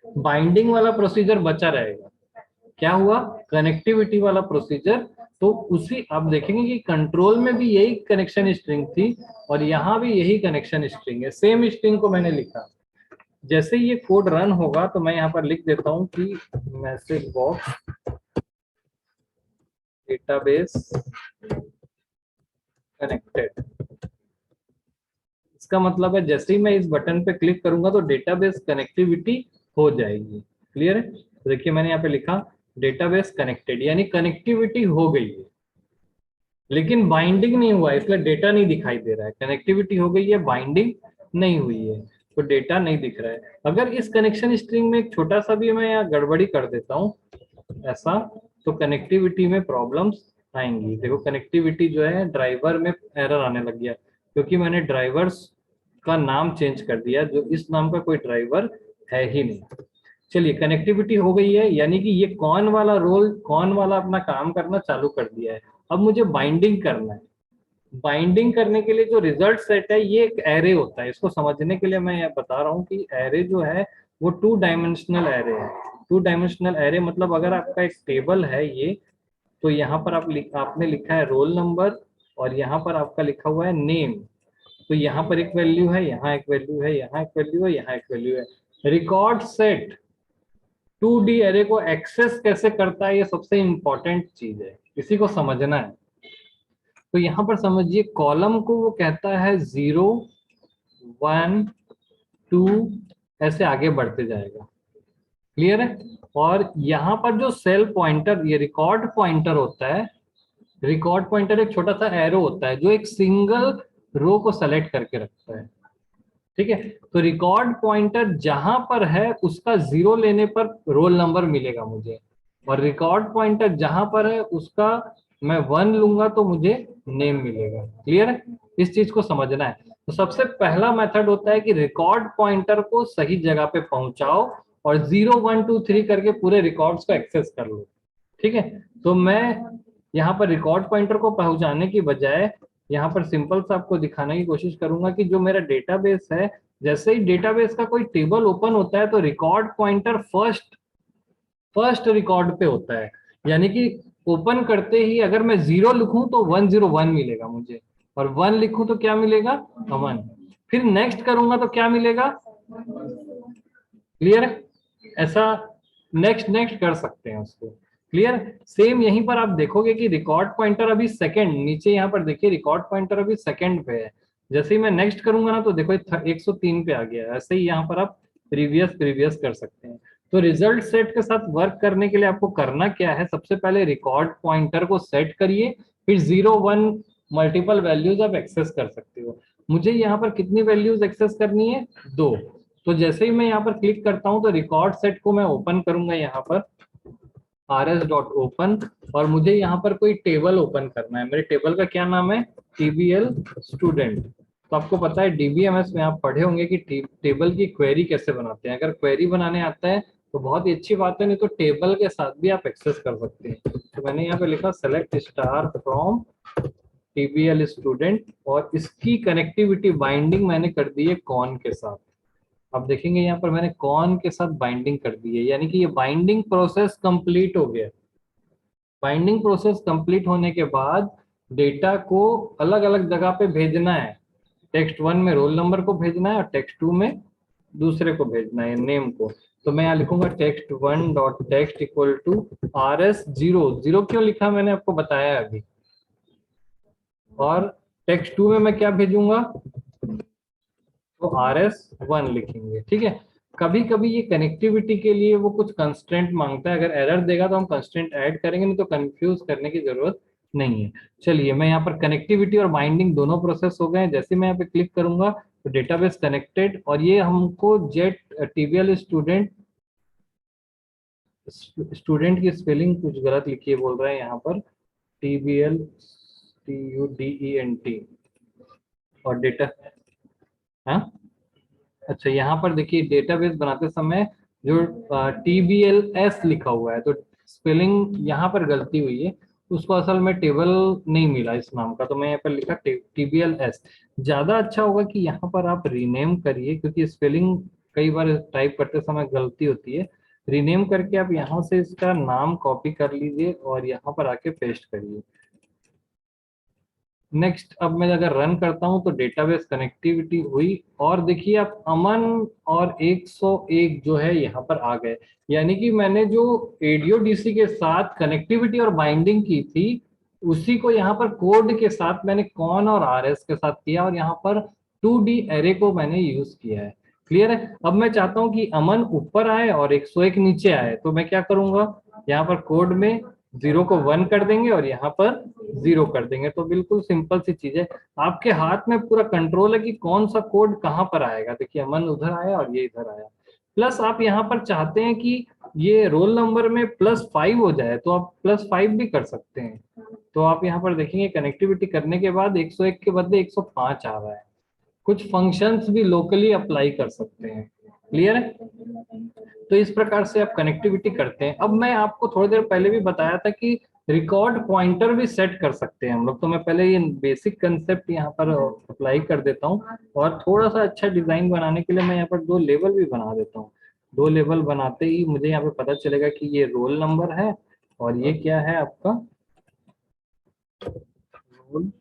बाइंडिंग वाला प्रोसीजर बचा रहेगा। क्या हुआ? कनेक्टिविटी वाला प्रोसीजर। तो उसी आप देखेंगे कि कंट्रोल में भी यही कनेक्शन स्ट्रिंग थी और यहाँ भी यही कनेक्शन स्ट्रिंग है, सेम स्ट्रिंग को मैंने लिखा। जैसे ये कोड रन होगा तो मैं यहाँ पर लिख देता हूँ कि मैसेज बॉक्स डेटाबेस कनेक्टेड। इसका मतलब है जैसे ही मैं इस बटन पे क्लिक करूंगा तो डेटाबेस कनेक्टिविटी हो जाएगी। क्लियर है? तो देखिए मैंने यहाँ पे लिखा डेटाबेस कनेक्टेड, यानी कनेक्टिविटी हो गई है। लेकिन बाइंडिंग नहीं हुआ इसलिए डेटा नहीं दिखाई दे रहा है। कनेक्टिविटी हो गई है, बाइंडिंग नहीं हुई है, तो डेटा नहीं दिख रहा है। अगर इस कनेक्शन स्ट्रिंग में एक छोटा सा भी मैं यहाँ गड़बड़ी कर देता हूँ ऐसा, तो कनेक्टिविटी में प्रॉब्लम्स आएंगी। देखो कनेक्टिविटी जो है ड्राइवर में एरर आने लग गया, क्योंकि मैंने ड्राइवर्स का नाम चेंज कर दिया, जो इस नाम का कोई ड्राइवर है ही नहीं। चलिए कनेक्टिविटी हो गई है, यानी कि ये कौन वाला रोल, कौन वाला अपना काम करना चालू कर दिया है। अब मुझे बाइंडिंग करना है। बाइंडिंग करने के लिए जो रिजल्ट सेट है ये एक एरे होता है। इसको समझने के लिए मैं ये बता रहा हूँ कि एरे जो है वो 2 डायमेंशनल एरे है। 2 डायमेंशनल एरे मतलब अगर आपका एक टेबल है ये, तो यहाँ पर आपने लिखा है रोल नंबर, और यहाँ पर आपका लिखा हुआ है नेम। तो यहाँ पर एक वैल्यू है, यहाँ एक वैल्यू है, यहाँ एक वैल्यू है, यहाँ एक वैल्यू है। रिकॉर्ड सेट 2D एरे को एक्सेस कैसे करता है, ये सबसे इंपॉर्टेंट चीज है, इसी को समझना है। तो यहां पर समझिए कॉलम को वो कहता है 0 1 2, ऐसे आगे बढ़ते जाएगा। क्लियर है। और यहाँ पर जो सेल पॉइंटर, ये रिकॉर्ड पॉइंटर होता है। रिकॉर्ड पॉइंटर एक छोटा सा एरो होता है जो एक सिंगल रो को सेलेक्ट करके रखता है। ठीक है। तो रिकॉर्ड पॉइंटर जहां पर है उसका 0 लेने पर रोल नंबर मिलेगा मुझे, और रिकॉर्ड पॉइंटर जहां पर है उसका मैं 1 लूंगा तो मुझे नेम मिलेगा। क्लियर है। इस चीज को समझना है। तो सबसे पहला मेथड होता है कि रिकॉर्ड पॉइंटर को सही जगह पे पहुंचाओ और 0 1 2 3 करके पूरे रिकॉर्ड्स को एक्सेस कर लो। ठीक है। तो मैं यहाँ पर रिकॉर्ड पॉइंटर को पहुंचाने की बजाय यहाँ पर सिंपल सा आपको दिखाने की कोशिश करूंगा कि जो मेरा डेटाबेस है, जैसे ही डेटाबेस का कोई टेबल ओपन होता है तो record pointer first first record पे होता है। यानी कि ओपन करते ही अगर मैं 0 लिखूं तो 101 मिलेगा मुझे, और 1 लिखूं तो क्या मिलेगा, 1। फिर नेक्स्ट करूंगा तो क्या मिलेगा। क्लियर है। ऐसा नेक्स्ट नेक्स्ट कर सकते हैं उसको। क्लियर। सेम यहीं पर आप देखोगे कि रिकॉर्ड पॉइंटर अभी सेकंड, नीचे यहाँ पर देखिए रिकॉर्ड पॉइंटर अभी सेकंड पे है। जैसे ही मैं नेक्स्ट करूंगा ना तो देखो 103 पे आ गया। ऐसे ही यहाँ पर आप प्रीवियस प्रीवियस कर सकते हैं। तो रिजल्ट सेट के साथ वर्क करने के लिए आपको करना क्या है, सबसे पहले रिकॉर्ड पॉइंटर को सेट करिए, फिर 0 1 मल्टीपल वैल्यूज आप एक्सेस कर सकते हो। मुझे यहाँ पर कितनी वैल्यूज एक्सेस करनी है, 2। तो जैसे ही मैं यहाँ पर क्लिक करता हूँ तो रिकॉर्ड सेट को मैं ओपन करूंगा यहाँ पर rs.open, और मुझे यहाँ पर कोई टेबल ओपन करना है। मेरे टेबल का क्या नाम है, TBL स्टूडेंट। तो आपको पता है DBMS में आप पढ़े होंगे कि टेबल की क्वेरी कैसे बनाते हैं। अगर क्वेरी बनाने आता है तो बहुत ही अच्छी बात है, नहीं तो टेबल के साथ भी आप एक्सेस कर सकते हैं। तो मैंने यहाँ पे लिखा select star from TBL student, और इसकी कनेक्टिविटी बाइंडिंग मैंने कर दी है कॉन के साथ। आप देखेंगे यहाँ पर मैंने कॉन के साथ बाइंडिंग कर दी है, यानी कि ये बाइंडिंग प्रोसेस कंप्लीट हो गया। बाइंडिंग प्रोसेस कंप्लीट होने के बाद डेटा को अलग अलग जगह पे भेजना है। टेक्स्ट 1 में रोल नंबर को भेजना है, और टेक्स्ट 2 में दूसरे को भेजना है, नेम को। तो मैं यहाँ लिखूंगा text 1 dot text equal to RS 0 क्यों लिखा मैंने आपको बताया अभी। और टेक्स्ट 2 में मैं क्या भेजूंगा, तो RS 1 लिखेंगे। ठीक है। कभी कभी ये कनेक्टिविटी के लिए वो कुछ कंस्ट्रेंट मांगता है, अगर एरर देगा तो हम कंस्ट्रेंट ऐड करेंगे, नहीं तो कंफ्यूज करने की जरूरत नहीं है। चलिए मैं यहाँ पर कनेक्टिविटी और बाइंडिंग दोनों प्रोसेस हो गए। जैसे मैं यहाँ पे क्लिक करूंगा तो डेटाबेस कनेक्टेड, और ये हमको जेट TBL स्टूडेंट, स्टूडेंट की स्पेलिंग कुछ गलत लिखी है बोल रहे हैं यहाँ पर, TBL TUDENT, और डेटा, हाँ अच्छा यहाँ पर देखिए डेटाबेस बनाते समय जो TBLS लिखा हुआ है, तो स्पेलिंग यहाँ पर गलती हुई है। उसको असल में टेबल नहीं मिला इस नाम का, तो मैं यहाँ पर लिखा TBLS। ज्यादा अच्छा होगा कि यहाँ पर आप रीनेम करिए, क्योंकि स्पेलिंग कई बार टाइप करते समय गलती होती है। रीनेम करके आप यहाँ से इसका नाम कॉपी कर लीजिए और यहाँ पर आके पेस्ट करिए। नेक्स्ट अब मैं अगर रन करता हूं तो डेटाबेस कनेक्टिविटी हुई, और देखिए आप अमन और 101 जो है यहाँ पर आ गए। यानी कि मैंने जो ADO-DC के साथ कनेक्टिविटी और बाइंडिंग की थी, उसी को यहाँ पर कोड के साथ मैंने कॉन और RS के साथ किया, और यहाँ पर 2D एरे को मैंने यूज किया है। क्लियर है। अब मैं चाहता हूं कि अमन ऊपर आए और 101 नीचे आए, तो मैं क्या करूंगा, यहाँ पर कोड में 0 को 1 कर देंगे और यहाँ पर 0 कर देंगे। तो बिल्कुल सिंपल सी चीज है, आपके हाथ में पूरा कंट्रोल है कि कौन सा कोड कहाँ पर आएगा। देखिए अमन उधर आया और ये इधर आया। प्लस आप यहाँ पर चाहते हैं कि ये रोल नंबर में +5 हो जाए तो आप +5 भी कर सकते हैं। तो आप यहाँ पर देखेंगे कनेक्टिविटी करने के बाद 101 के बदले 105 आ रहा है। कुछ फंक्शंस भी लोकली अप्लाई कर सकते हैं। क्लियर है? तो इस प्रकार से आप कनेक्टिविटी करते हैं। अब मैं आपको थोड़ी देर पहले भी बताया था कि रिकॉर्ड पॉइंटर भी सेट कर सकते हैं हम लोग। तो मैं पहले ये बेसिक कंसेप्ट यहाँ पर अप्लाई कर देता हूँ, और थोड़ा सा अच्छा डिजाइन बनाने के लिए मैं यहाँ पर 2 लेवल भी बना देता हूँ। 2 लेवल बनाते ही मुझे यहाँ पे पता चलेगा कि ये रोल नंबर है और ये क्या है आपका रोल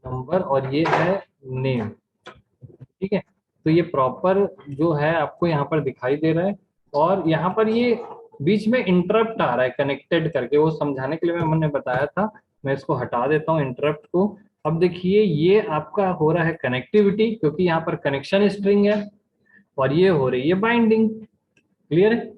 नंबर, और ये है नेम। ठीक है, तो ये प्रॉपर जो है आपको यहाँ पर दिखाई दे रहा है। और यहाँ पर ये बीच में इंटरप्ट आ रहा है कनेक्टेड करके, वो समझाने के लिए मैंने बताया था। मैं इसको हटा देता हूँ इंटरप्ट को। अब देखिए ये आपका हो रहा है कनेक्टिविटी, क्योंकि यहाँ पर कनेक्शन स्ट्रिंग है, और ये हो रही है बाइंडिंग। क्लियर है?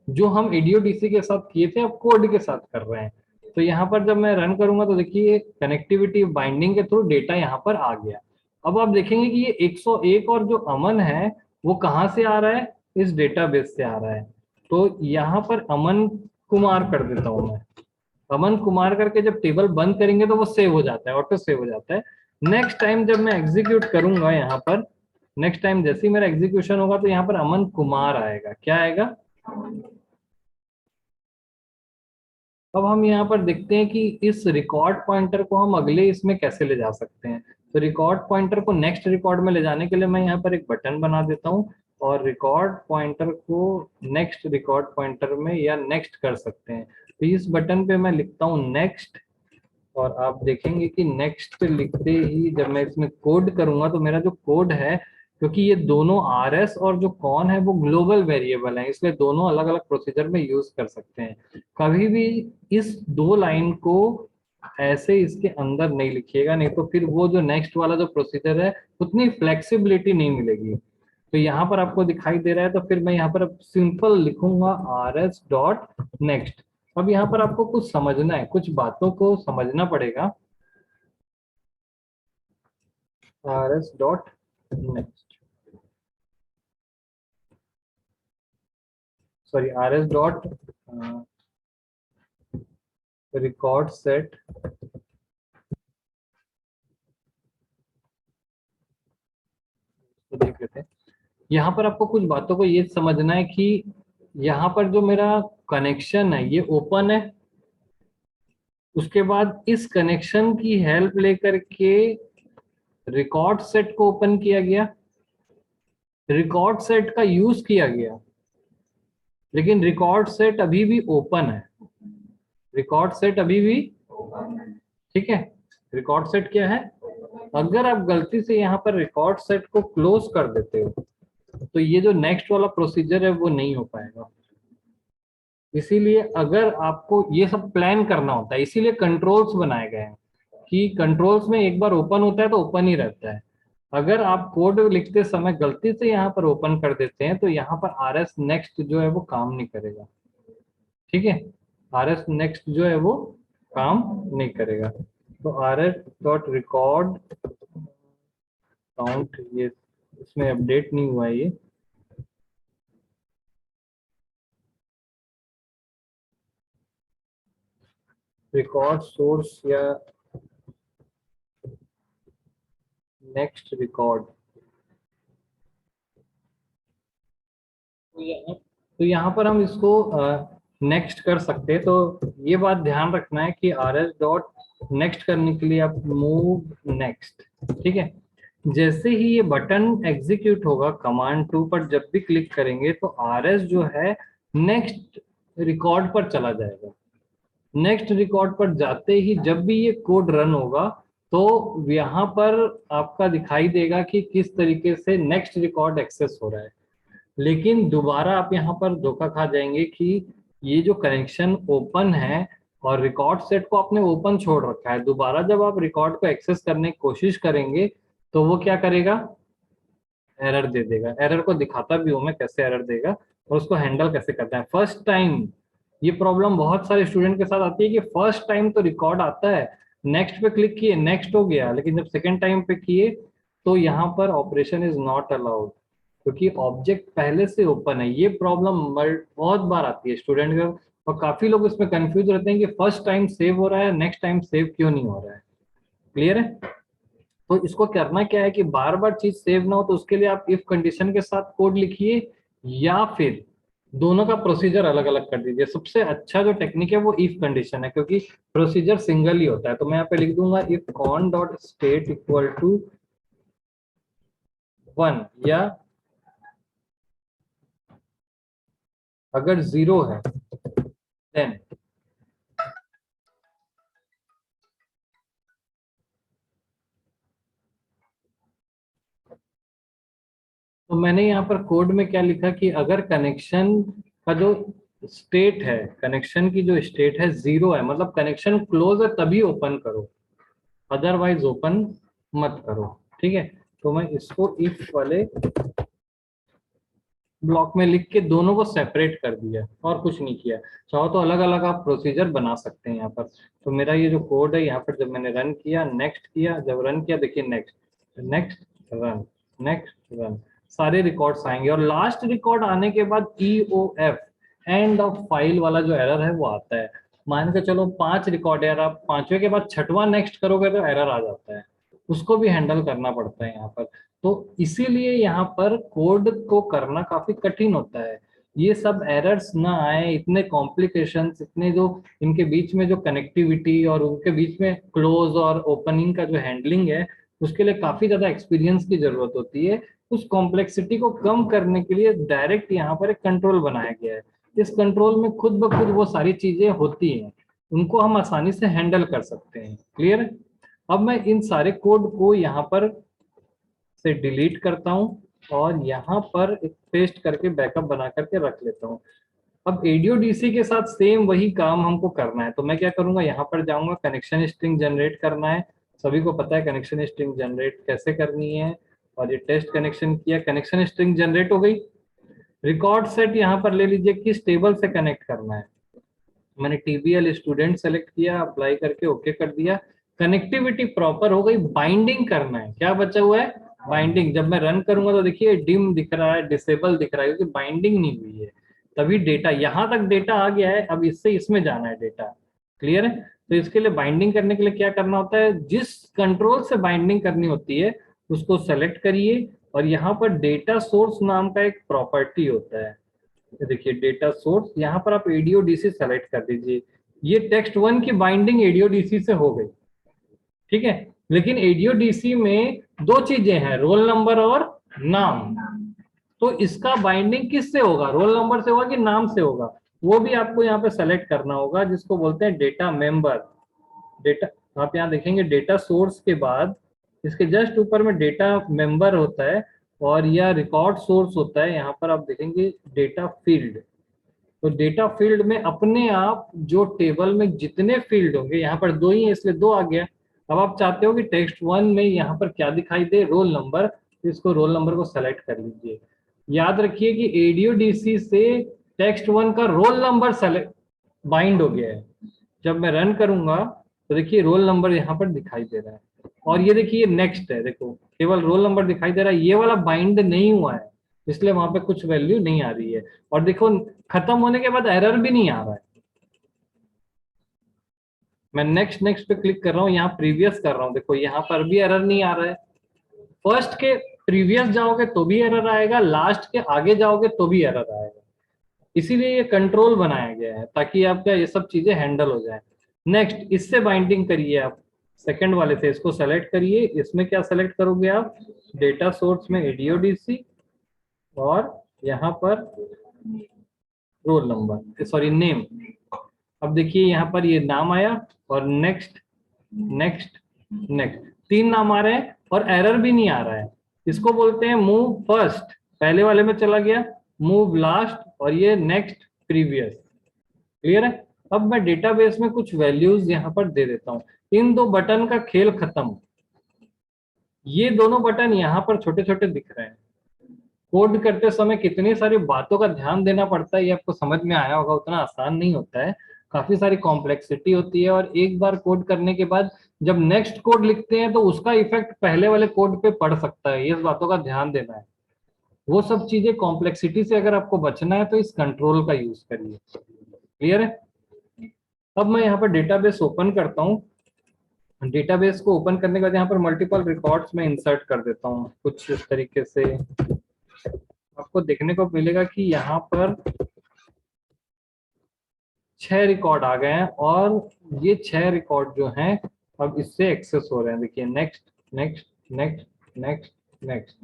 जो हम एडीओडीसी के साथ किए थे अब कोड के साथ कर रहे हैं। तो यहाँ पर जब मैं रन करूंगा तो देखिए कनेक्टिविटी बाइंडिंग के थ्रू डेटा यहाँ पर आ गया। अब आप देखेंगे कि ये 101 और जो अमन है वो कहाँ से आ रहा है, इस डेटाबेस से आ रहा है। तो यहाँ पर अमन कुमार कर देता हूं मैं। अमन कुमार करके जब टेबल बंद करेंगे तो वो सेव हो जाता है, ऑटो सेव हो जाता है। नेक्स्ट टाइम जब मैं एग्जीक्यूट करूंगा यहाँ पर, नेक्स्ट टाइम जैसे ही मेरा एग्जीक्यूशन होगा तो यहाँ पर अमन कुमार आएगा। क्या आएगा? अब हम यहाँ पर देखते हैं कि इस रिकॉर्ड पॉइंटर को हम अगले इसमें कैसे ले जा सकते हैं। तो रिकॉर्ड पॉइंटर को नेक्स्ट रिकॉर्ड में ले जाने के लिए मैं यहाँ पर एक बटन बना देता हूँ, और रिकॉर्ड पॉइंटर को नेक्स्ट रिकॉर्ड पॉइंटर में या नेक्स्ट कर सकते हैं। तो इस बटन पे मैं लिखता हूँ नेक्स्ट, और आप देखेंगे कि नेक्स्ट लिखते ही जब मैं इसमें कोड करूंगा तो मेरा जो कोड है, क्योंकि ये दोनों RS और जो कौन है वो ग्लोबल वेरिएबल है, इसलिए दोनों अलग अलग प्रोसीजर में यूज कर सकते हैं। कभी भी इस 2 लाइन को ऐसे इसके अंदर नहीं लिखिएगा, नहीं तो फिर वो जो नेक्स्ट वाला जो प्रोसीजर है उतनी फ्लेक्सिबिलिटी नहीं मिलेगी। तो यहाँ पर आपको दिखाई दे रहा है, तो फिर मैं यहाँ पर सिंपल लिखूंगा RS.next। अब यहाँ पर आपको कुछ समझना है, कुछ बातों को समझना पड़ेगा। RS.next, sorry RS.record set। तो देख लेते हैं, यहाँ पर आपको कुछ बातों को ये समझना है कि यहाँ पर जो मेरा कनेक्शन है ये ओपन है। उसके बाद इस कनेक्शन की हेल्प लेकर के रिकॉर्ड सेट को ओपन किया गया, रिकॉर्ड सेट का यूज किया गया, लेकिन रिकॉर्ड सेट अभी भी ओपन है। रिकॉर्ड सेट अभी भी, ठीक है, रिकॉर्ड सेट क्या है? अगर आप गलती से यहाँ पर रिकॉर्ड सेट को क्लोज कर देते हो तो ये जो नेक्स्ट वाला प्रोसीजर है वो नहीं हो पाएगा। इसीलिए अगर आपको ये सब प्लान करना होता है, इसीलिए कंट्रोल्स बनाए गए हैं कि कंट्रोल्स में एक बार ओपन होता है तो ओपन ही रहता है। अगर आप कोड लिखते समय गलती से यहाँ पर ओपन कर देते हैं तो यहाँ पर RS नेक्स्ट जो है वो काम नहीं करेगा। ठीक है, RS नेक्स्ट जो है वो काम नहीं करेगा। तो RS.record काउंट, ये इसमें अपडेट नहीं हुआ है। ये रिकॉर्ड सोर्स या नेक्स्ट रिकॉर्ड, तो यहाँ पर हम इसको नेक्स्ट कर सकते हैं। तो ये बात ध्यान रखना है कि RS.next करने के लिए आप मूव नेक्स्ट, ठीक है। जैसे ही ये बटन एग्जीक्यूट होगा कमांड 2 पर जब भी क्लिक करेंगे तो RS जो है नेक्स्ट रिकॉर्ड पर चला जाएगा। नेक्स्ट रिकॉर्ड पर जाते ही जब भी ये कोड रन होगा तो यहाँ पर आपका दिखाई देगा कि किस तरीके से नेक्स्ट रिकॉर्ड एक्सेस हो रहा है। लेकिन दोबारा आप यहाँ पर धोखा खा जाएंगे कि ये जो कनेक्शन ओपन है और रिकॉर्ड सेट को आपने ओपन छोड़ रखा है, दोबारा जब आप रिकॉर्ड को एक्सेस करने की कोशिश करेंगे तो वो क्या करेगा? एरर दे देगा। एरर को दिखाता भी हूं मैं कैसे एरर देगा और उसको हैंडल कैसे करते हैं। फर्स्ट टाइम ये प्रॉब्लम बहुत सारे स्टूडेंट के साथ आती है कि फर्स्ट टाइम तो रिकॉर्ड आता है, नेक्स्ट पे क्लिक किए नेक्स्ट हो गया, लेकिन जब सेकेंड टाइम पे किए तो यहाँ पर ऑपरेशन इज नॉट अलाउड, क्योंकि ऑब्जेक्ट पहले से ओपन है। ये प्रॉब्लम बहुत बार आती है स्टूडेंट का, और काफी लोग इसमें कंफ्यूज रहते हैं कि फर्स्ट टाइम सेव हो रहा है, नेक्स्ट टाइम सेव क्यों नहीं हो रहा है। क्लियर है? तो इसको करना क्या है कि बार बार चीज सेव ना हो, तो उसके लिए आप इफ कंडीशन के साथ कोड लिखिए, या फिर दोनों का प्रोसीजर अलग अलग कर दीजिए। सबसे अच्छा जो टेक्निक है वो इफ कंडीशन है, क्योंकि प्रोसीजर सिंगल ही होता है। तो मैं यहाँ पे लिख दूंगा if con dot state equal to 1, या अगर 0 है देन तो मैंने यहाँ पर कोड में क्या लिखा कि अगर कनेक्शन का जो स्टेट है, कनेक्शन की जो स्टेट है 0 है, मतलब कनेक्शन क्लोज है, तभी ओपन करो, अदरवाइज ओपन मत करो। ठीक है? तो मैं इसको इफ वाले ब्लॉक में लिख के दोनों को सेपरेट कर दिया और कुछ नहीं किया। चाहो तो अलग अलग आप प्रोसीजर बना सकते हैं यहाँ पर। तो मेरा ये जो कोड है यहाँ पर, जब मैंने रन किया, नेक्स्ट किया, जब रन किया देखिए next, next, run, next, run, सारे रिकॉर्ड्स आएंगे। और लास्ट रिकॉर्ड आने के बाद EOF, एंड ऑफ फाइल वाला जो एरर है वो आता है। मान के चलो 5 रिकॉर्ड है, यार आप पांचवे के बाद छठवां नेक्स्ट करोगे तो एरर आ जाता है, उसको भी हैंडल करना पड़ता है यहाँ पर। तो इसीलिए यहाँ पर कोड को करना काफी कठिन होता है। ये सब एरर्स ना आए, इतने कॉम्प्लिकेशंस, इतने जो इनके बीच में जो कनेक्टिविटी और उनके बीच में क्लोज और ओपनिंग का जो हैंडलिंग है, उसके लिए काफी ज्यादा एक्सपीरियंस की जरूरत होती है। उस कॉम्प्लेक्सिटी को कम करने के लिए डायरेक्ट यहाँ पर एक कंट्रोल बनाया गया है। इस कंट्रोल में खुद ब खुद वो सारी चीजें होती हैं, उनको हम आसानी से हैंडल कर सकते हैं। क्लियर? अब मैं इन सारे कोड को यहाँ पर से डिलीट करता हूं और यहाँ पर एक पेस्ट करके बैकअप बना करके रख लेता हूँ। अब ADO/DC के साथ सेम वही काम हमको करना है। तो मैं क्या करूंगा, यहाँ पर जाऊंगा, कनेक्शन स्ट्रिंग जनरेट करना है। सभी को पता है कनेक्शन स्ट्रिंग जनरेट कैसे करनी है। और ये टेस्ट कनेक्शन किया, कनेक्शन स्ट्रिंग जनरेट हो गई। रिकॉर्ड सेट यहाँ पर ले लीजिए, किस टेबल से कनेक्ट करना है। मैंने TBL स्टूडेंट सेलेक्ट किया, अप्लाई करके ओके कर दिया। कनेक्टिविटी प्रॉपर हो गई। बाइंडिंग करना है, क्या बचा हुआ है, बाइंडिंग। जब मैं रन करूंगा तो देखिए डिम दिख रहा है, डिसेबल दिख रहा है, क्योंकि बाइंडिंग नहीं हुई है। तभी डेटा यहां तक डेटा आ गया है, अब इससे इसमें जाना है डेटा। क्लियर है? तो इसके लिए बाइंडिंग करने के लिए क्या करना होता है, जिस कंट्रोल से बाइंडिंग करनी होती है उसको सेलेक्ट करिए, और यहाँ पर डेटा सोर्स नाम का एक प्रॉपर्टी होता है। देखिए डेटा सोर्स, यहाँ पर आप ADO/DC सेलेक्ट कर दीजिए। ये टेक्स्ट 1 की बाइंडिंग ADO/DC से हो गई। ठीक है? लेकिन ADO/DC में दो चीजें हैं, रोल नंबर और नाम। तो इसका बाइंडिंग किससे होगा, रोल नंबर से होगा कि नाम से होगा, वो भी आपको यहाँ पे सेलेक्ट करना होगा, जिसको बोलते हैं डेटा मेंबर। डेटा, आप यहाँ देखेंगे डेटा सोर्स के बाद इसके जस्ट ऊपर में डेटा मेंबर होता है, और यह रिकॉर्ड सोर्स होता है। यहाँ पर आप देखेंगे डेटा फील्ड। तो डेटा फील्ड में अपने आप जो टेबल में जितने फील्ड होंगे, यहाँ पर दो ही है इसलिए दो आ गया। अब आप चाहते हो कि टेक्स्ट 1 में यहाँ पर क्या दिखाई दे, रोल नंबर, तो इसको रोल नंबर को सेलेक्ट कर लीजिए। याद रखिए कि ADO/DC से टेक्स्ट 1 का रोल नंबर सेलेक्ट बाइंड हो गया है। जब मैं रन करूंगा तो देखिए रोल नंबर यहाँ पर दिखाई दे रहा है, और ये देखिए नेक्स्ट है, देखो केवल रोल नंबर दिखाई दे रहा है, ये वाला बाइंड नहीं हुआ है, इसलिए वहां पे कुछ वैल्यू नहीं आ रही है। और देखो खत्म होने के बाद एरर भी नहीं आ रहा है। मैं नेक्स्ट नेक्स्ट पे क्लिक कर रहा हूँ, यहाँ प्रीवियस कर रहा हूँ, देखो यहाँ पर भी एरर नहीं आ रहा है। फर्स्ट के प्रीवियस जाओगे तो भी एरर आएगा, लास्ट के आगे जाओगे तो भी एरर आएगा। इसीलिए ये कंट्रोल बनाया गया है ताकि आपका ये सब चीजें हैंडल हो जाए। नेक्स्ट, इससे बाइंडिंग करिए आप, सेकंड वाले से इसको सेलेक्ट करिए। इसमें क्या सेलेक्ट करोगे आप, डेटा सोर्स में ADO/DC, और यहाँ पर रोल नंबर, सॉरी नेम। अब देखिए यहाँ पर ये नाम आया, और नेक्स्ट, नेक्स्ट, नेक्स्ट, 3 नाम आ रहे हैं और एरर भी नहीं आ रहा है। इसको बोलते हैं मूव फर्स्ट, पहले वाले में चला गया, मूव लास्ट, और ये नेक्स्ट प्रीवियस। क्लियर है? अब मैं डेटाबेस में कुछ वैल्यूज यहाँ पर दे देता हूँ। इन दो बटन का खेल खत्म। ये दोनों बटन यहाँ पर छोटे छोटे दिख रहे हैं, कोड करते समय कितनी सारी बातों का ध्यान देना पड़ता है ये आपको समझ में आया होगा, उतना आसान नहीं होता है, काफी सारी कॉम्प्लेक्सिटी होती है। और एक बार कोड करने के बाद जब नेक्स्ट कोड लिखते हैं तो उसका इफेक्ट पहले वाले कोड पे पड़ सकता है, ये बातों का ध्यान देना है। वो सब चीजें, कॉम्प्लेक्सिटी से अगर आपको बचना है तो इस कंट्रोल का यूज करिए। क्लियर है? अब मैं यहाँ पर डेटाबेस ओपन करता हूँ। डेटाबेस को ओपन करने के बाद यहाँ पर मल्टीपल रिकॉर्ड्स में इंसर्ट कर देता हूँ कुछ इस तरीके से। आपको देखने को मिलेगा कि यहाँ पर 6 रिकॉर्ड आ गए हैं, और ये 6 रिकॉर्ड जो हैं अब इससे एक्सेस हो रहे हैं। देखिए, next next next next next,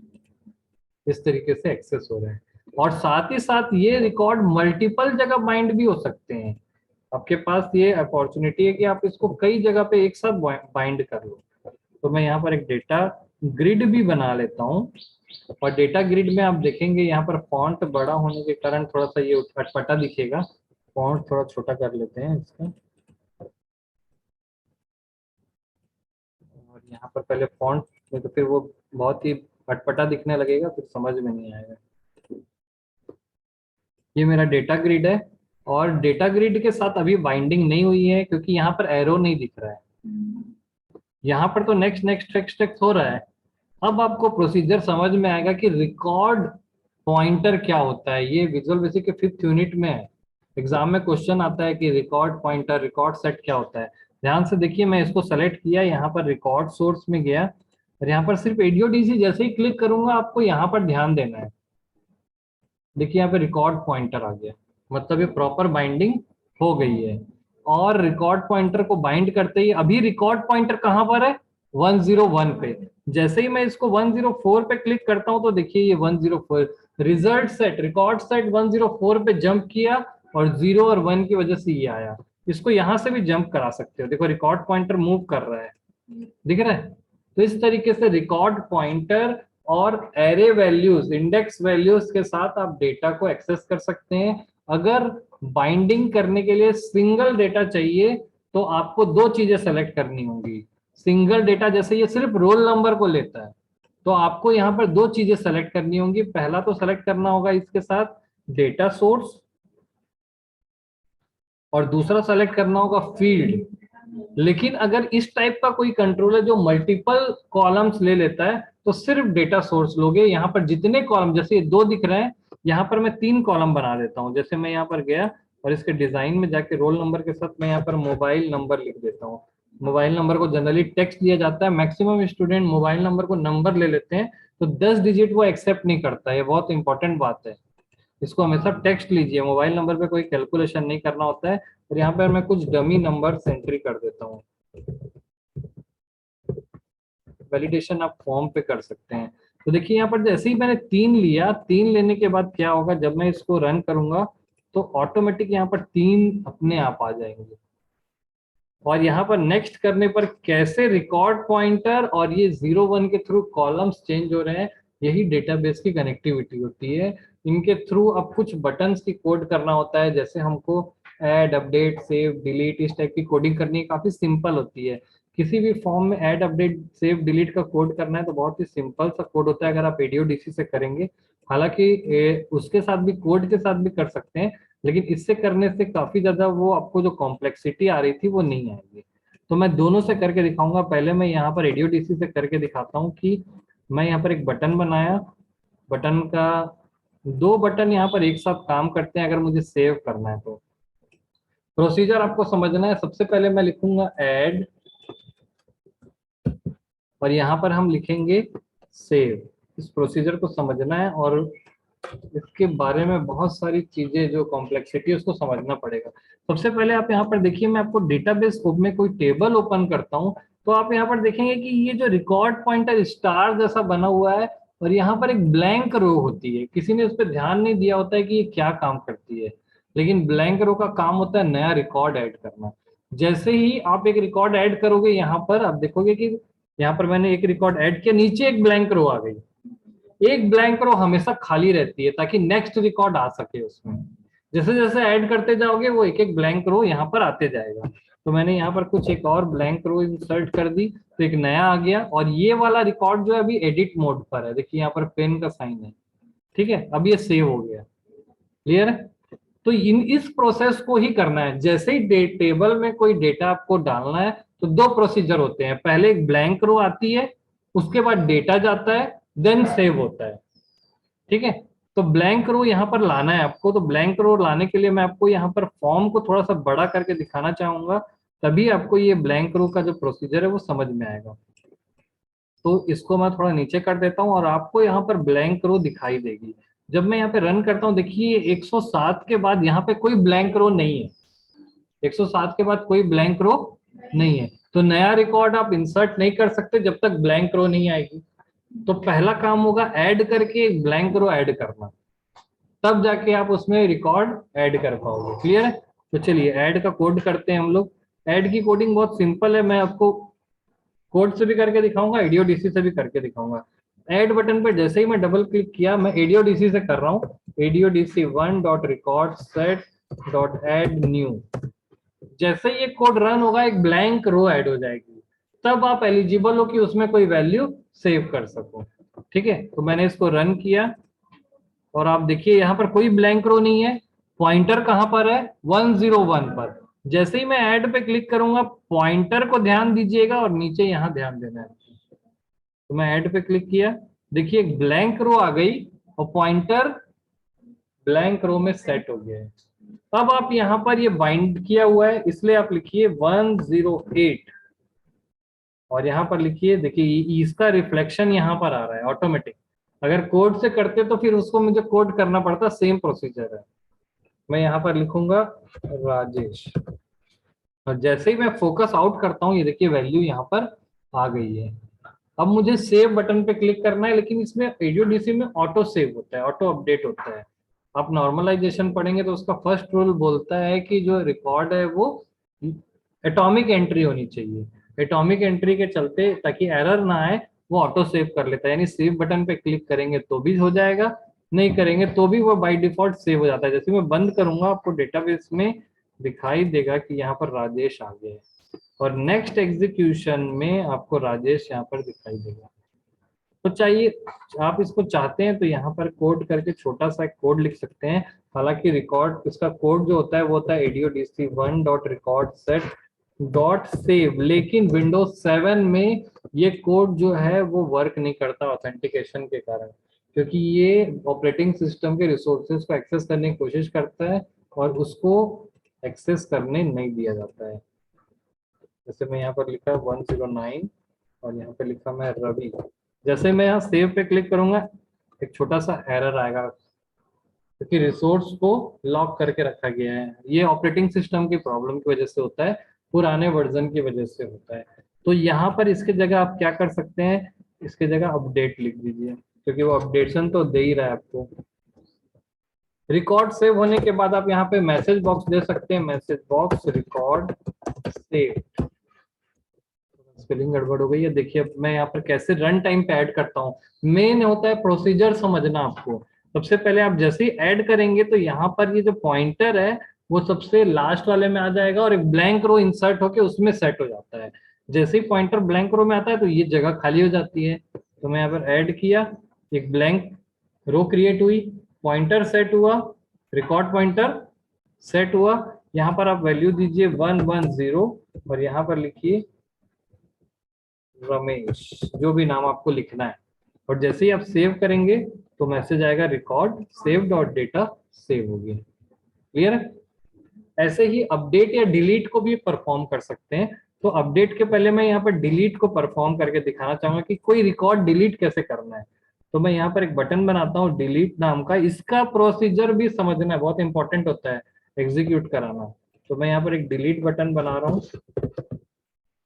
इस तरीके से एक्सेस हो रहे हैं। और साथ ही साथ ये रिकॉर्ड मल्टीपल जगह बाइंड भी हो सकते हैं। आपके पास ये अपॉर्चुनिटी है कि आप इसको कई जगह पे एक साथ बाइंड कर लो। तो मैं यहाँ पर एक डेटा ग्रिड भी बना लेता हूँ। और डेटा ग्रिड में आप देखेंगे यहाँ पर फॉन्ट बड़ा होने के कारण थोड़ा सा ये अटपटा दिखेगा। फॉन्ट थोड़ा छोटा कर लेते हैं इसका। और यहाँ पर पहले फॉन्ट में तो फिर वो बहुत ही अटपटा दिखने लगेगा, फिर समझ में नहीं आएगा। ये मेरा डेटा ग्रिड है, और डेटा ग्रिड के साथ अभी बाइंडिंग नहीं हुई है क्योंकि यहाँ पर एरो नहीं दिख रहा है। यहाँ पर तो नेक्स्ट नेक्स्ट नेक्स्ट नेक्स्ट हो रहा है। अब आपको प्रोसीजर समझ में आएगा कि रिकॉर्ड पॉइंटर क्या होता है। ये विजुअल बेसिक के 5th यूनिट में है। एग्जाम में क्वेश्चन आता है कि रिकॉर्ड पॉइंटर, रिकॉर्ड सेट क्या होता है। ध्यान से देखिए, मैं इसको सेलेक्ट किया, यहाँ पर रिकॉर्ड सोर्स में गया, और यहाँ पर सिर्फ एडीओडीसी जैसे ही क्लिक करूंगा आपको यहाँ पर ध्यान देना है। देखिए यहाँ पे रिकॉर्ड पॉइंटर आ गया, मतलब ये प्रॉपर बाइंडिंग हो गई है। और रिकॉर्ड पॉइंटर को बाइंड करते ही अभी रिकॉर्ड पॉइंटर कहाँ पर है? 101 पे। जैसे ही मैं इसको 104 पे क्लिक करता हूं तो देखिए ये 104 रिजल्ट सेट, रिकॉर्ड सेट 104 पे जंप किया, और 0 और 1 की वजह से ये आया। इसको यहां से भी जंप करा सकते हो, देखो रिकॉर्ड पॉइंटर मूव कर रहा है, दिख रहा है? तो इस तरीके से रिकॉर्ड पॉइंटर और एरे वैल्यूज, इंडेक्स वैल्यूज के साथ आप डेटा को एक्सेस कर सकते हैं। अगर बाइंडिंग करने के लिए सिंगल डेटा चाहिए तो आपको दो चीजें सेलेक्ट करनी होंगी। सिंगल डेटा, जैसे ये सिर्फ रोल नंबर को लेता है, तो आपको यहाँ पर दो चीजें सेलेक्ट करनी होंगी। पहला तो सेलेक्ट करना होगा इसके साथ डेटा सोर्स, और दूसरा सेलेक्ट करना होगा फील्ड। लेकिन अगर इस टाइप का कोई कंट्रोल है जो मल्टीपल कॉलम्स ले लेता है तो सिर्फ डेटा सोर्स लोगे। यहाँ पर जितने कॉलम, जैसे ये दो दिख रहे हैं, यहाँ पर मैं 3 कॉलम बना देता हूँ। जैसे मैं यहाँ पर गया और इसके डिजाइन में जाके रोल नंबर के साथ मैं यहाँ पर मोबाइल नंबर लिख देता हूँ। मोबाइल नंबर को जनरली टेक्स्ट दिया जाता है, मैक्सिमम स्टूडेंट मोबाइल नंबर को नंबर ले लेते हैं, तो 10 डिजिट वो एक्सेप्ट नहीं करता है। ये बहुत इंपॉर्टेंट बात है, इसको हमेशा टेक्स्ट लीजिए। मोबाइल नंबर पे कोई कैलकुलेशन नहीं करना होता है। और यहाँ पर मैं कुछ डमी नंबर एंट्री कर देता हूँ। वैलिडेशन आप फॉर्म पे कर सकते हैं। तो देखिए यहाँ पर जैसे ही मैंने 3 लिया, 3 लेने के बाद क्या होगा, जब मैं इसको रन करूंगा तो ऑटोमेटिक यहाँ पर 3 अपने आप आ जाएंगे। और यहाँ पर नेक्स्ट करने पर कैसे रिकॉर्ड पॉइंटर और ये 0 1 के थ्रू कॉलम्स चेंज हो रहे हैं, यही डेटाबेस की कनेक्टिविटी होती है। इनके थ्रू अब कुछ बटन्स की कोड करना होता है, जैसे हमको ऐड, अपडेट, सेव, डिलीट, इस टाइप की कोडिंग करनी है, काफी सिंपल होती है। किसी भी फॉर्म में ऐड, अपडेट, सेव, डिलीट का कोड करना है तो बहुत ही सिंपल सा कोड होता है अगर आप एडीओडीसी से करेंगे। हालांकि उसके साथ भी, कोड के साथ भी कर सकते हैं, लेकिन इससे करने से काफी ज्यादा वो आपको जो कॉम्प्लेक्सिटी आ रही थी वो नहीं आएगी। तो मैं दोनों से करके दिखाऊंगा। पहले मैं यहाँ पर एडीओडीसी से करके दिखाता हूँ कि मैं यहाँ पर एक बटन बनाया, बटन का 2 बटन यहाँ पर एक साथ काम करते हैं अगर मुझे सेव करना है तो। प्रोसीजर आपको समझना है। सबसे पहले मैं लिखूंगा ऐड, और यहाँ पर हम लिखेंगे सेव। इस प्रोसीजर को समझना है, और इसके बारे में बहुत सारी चीजें जो कॉम्प्लेक्सिटी है उसको समझना पड़ेगा। सबसे पहले आप यहाँ पर देखिए, मैं आपको डेटाबेस में कोई टेबल ओपन करता हूँ तो आप यहाँ पर देखेंगे कि ये जो रिकॉर्ड पॉइंटर स्टार जैसा बना हुआ है, और यहाँ पर एक ब्लैंक रो होती है। किसी ने उस पर ध्यान नहीं दिया होता है कि ये क्या काम करती है, लेकिन ब्लैंक रो का काम होता है नया रिकॉर्ड ऐड करना। जैसे ही आप एक रिकॉर्ड ऐड करोगे, यहाँ पर आप देखोगे कि यहाँ पर मैंने एक रिकॉर्ड ऐड किया, नीचे एक ब्लैंक रो आ गई। एक ब्लैंक रो हमेशा खाली रहती है ताकि नेक्स्ट रिकॉर्ड आ सके उसमें। जैसे जैसे ऐड करते जाओगे वो एक एक ब्लैंक रो यहाँ पर आते जाएगा। तो मैंने यहाँ पर कुछ एक और ब्लैंक रो इंसर्ट कर दी तो एक नया आ गया। और ये वाला रिकॉर्ड जो है अभी एडिट मोड पर है, देखिए यहाँ पर पेन का साइन है, ठीक है, अब ये सेव हो गया। क्लियर है? तो इस प्रोसेस को ही करना है। जैसे ही टेबल में कोई डेटा आपको डालना है तो दो प्रोसीजर होते हैं, पहले एक ब्लैंक रो आती है, उसके बाद डेटा जाता है, देन सेव होता है। ठीक है, तो ब्लैंक रो यहाँ पर लाना है आपको। तो ब्लैंक रो लाने के लिए मैं आपको यहाँ पर फॉर्म को थोड़ा सा बड़ा करके दिखाना चाहूंगा, तभी आपको ये ब्लैंक रो का जो प्रोसीजर है वो समझ में आएगा। तो इसको मैं थोड़ा नीचे कर देता हूँ और आपको यहाँ पर ब्लैंक रो दिखाई देगी। जब मैं यहाँ पे रन करता हूँ, देखिए 107 के बाद यहाँ पे कोई ब्लैंक रो नहीं है। 107 के बाद कोई ब्लैंक रो नहीं है, तो नया रिकॉर्ड आप इंसर्ट नहीं कर सकते जब तक ब्लैंक रो नहीं आएगी। तो पहला काम होगा ऐड करके एक ब्लैंक रो ऐड करना, तब जाके आप उसमें रिकॉर्ड ऐड कर पाओगे। क्लियर है? तो चलिए ऐड का कोड करते हैं हम लोग। ऐड की कोडिंग बहुत सिंपल है, मैं आपको कोड से भी करके दिखाऊंगा, एडीओ डीसी से भी करके दिखाऊंगा। ऐड बटन पर जैसे ही मैं डबल क्लिक किया, मैं एडीओ डीसी से कर रहा हूँ, ADO DC 1 dot record set dot add new. जैसे ही ये कोड रन होगा एक ब्लैंक रो ऐड हो जाएगी, तब आप एलिजिबल हो कि उसमें कोई वैल्यू सेव कर सको। ठीक है, तो मैंने इसको रन किया और आप देखिए यहाँ पर कोई ब्लैंक रो नहीं है। पॉइंटर कहाँ पर है? 101 पर। जैसे ही मैं ऐड पे क्लिक करूंगा, पॉइंटर को ध्यान दीजिएगा और नीचे यहाँ ध्यान देना है। तो मैं ऐड पे क्लिक किया, देखिए एक ब्लैंक रो आ गई और पॉइंटर ब्लैंक रो में सेट हो गया है। अब आप यहाँ पर ये बाइंड किया हुआ है, इसलिए आप लिखिए 108 और यहाँ पर लिखिए, देखिए इसका रिफ्लेक्शन यहाँ पर आ रहा है ऑटोमेटिक। अगर कोड से करते तो फिर उसको मुझे कोड करना पड़ता, सेम प्रोसीजर है। मैं यहाँ पर लिखूंगा राजेश और जैसे ही मैं फोकस आउट करता हूँ, ये देखिए वैल्यू यहाँ पर आ गई है। अब मुझे सेव बटन पे क्लिक करना है, लेकिन इसमें एडीओडीसी में ऑटो सेव होता है, ऑटो अपडेट होता है। आप नॉर्मलाइजेशन पढ़ेंगे तो उसका फर्स्ट रूल बोलता है कि जो रिकॉर्ड है वो एटॉमिक एंट्री होनी चाहिए। एटॉमिक एंट्री के चलते ताकि एरर ना आए, वो ऑटो सेव कर लेता है। यानी सेव बटन पे क्लिक करेंगे तो भी हो जाएगा, नहीं करेंगे तो भी वो बाय डिफॉल्ट सेव हो जाता है। जैसे मैं बंद करूंगा, आपको डेटाबेस में दिखाई देगा कि यहाँ पर राजेश आ गया है और नेक्स्ट एग्जीक्यूशन में आपको राजेश यहाँ पर दिखाई देगा। तो चाहिए, आप इसको चाहते हैं तो यहाँ पर कोड करके छोटा सा कोड लिख सकते हैं। हालांकि रिकॉर्ड इसका कोड जो होता है वो होता है एडीओडीसी 1 dot record set dot save, लेकिन विंडोज 7 में ये कोड जो है वो वर्क नहीं करता ऑथेंटिकेशन के कारण, क्योंकि ये ऑपरेटिंग सिस्टम के रिसोर्सेज को एक्सेस करने की कोशिश करता है और उसको एक्सेस करने नहीं दिया जाता है। जैसे मैं यहाँ पर लिखा 109 और यहाँ पे लिखा मैं रवि। जैसे मैं यहाँ सेव पे क्लिक करूंगा, एक छोटा सा एरर आएगा क्योंकि रिसोर्स को लॉक करके रखा गया है। ये ऑपरेटिंग सिस्टम की प्रॉब्लम की वजह से होता है, पुराने वर्जन की वजह से होता है। तो यहाँ पर इसके जगह आप क्या कर सकते हैं, इसके जगह अपडेट लिख दीजिए, क्योंकि वो अपडेशन तो दे ही रहा है आपको। रिकॉर्ड सेव होने के बाद आप यहाँ पे मैसेज बॉक्स दे सकते हैं, message box record save. Spelling गड़बड़ हो गई है, देखिए अब मैं यहाँ पर कैसे रन टाइम पे ऐड करता हूँ। मेन होता है प्रोसीजर समझना आपको। सबसे पहले आप जैसे ही ऐड करेंगे तो यहाँ पर ये जो पॉइंटर है वो सबसे लास्ट वाले में आ जाएगा और एक ब्लैंक रो इंसर्ट होके उसमें सेट हो जाता है। जैसे ही पॉइंटर ब्लैंक रो में आता है तो ये जगह खाली हो जाती है। तो मैं यहाँ पर ऐड किया, एक ब्लैंक रो क्रिएट हुई, पॉइंटर सेट हुआ, रिकॉर्ड पॉइंटर सेट हुआ। यहाँ पर आप वैल्यू दीजिए 110 और यहाँ पर लिखिए रमेश, जो भी नाम आपको लिखना है। और जैसे ही आप सेव करेंगे तो मैसेज आएगा record save dot data save हो गया। क्लियर है? ऐसे ही अपडेट या डिलीट को भी परफॉर्म कर सकते हैं। तो अपडेट के पहले मैं यहाँ पर डिलीट को परफॉर्म करके दिखाना चाहूंगा कि कोई रिकॉर्ड डिलीट कैसे करना है। तो मैं यहाँ पर एक बटन बनाता हूँ डिलीट नाम का, इसका प्रोसीजर भी समझना है, बहुत इंपॉर्टेंट होता है एग्जीक्यूट कराना। तो मैं यहाँ पर एक डिलीट बटन बना रहा हूँ।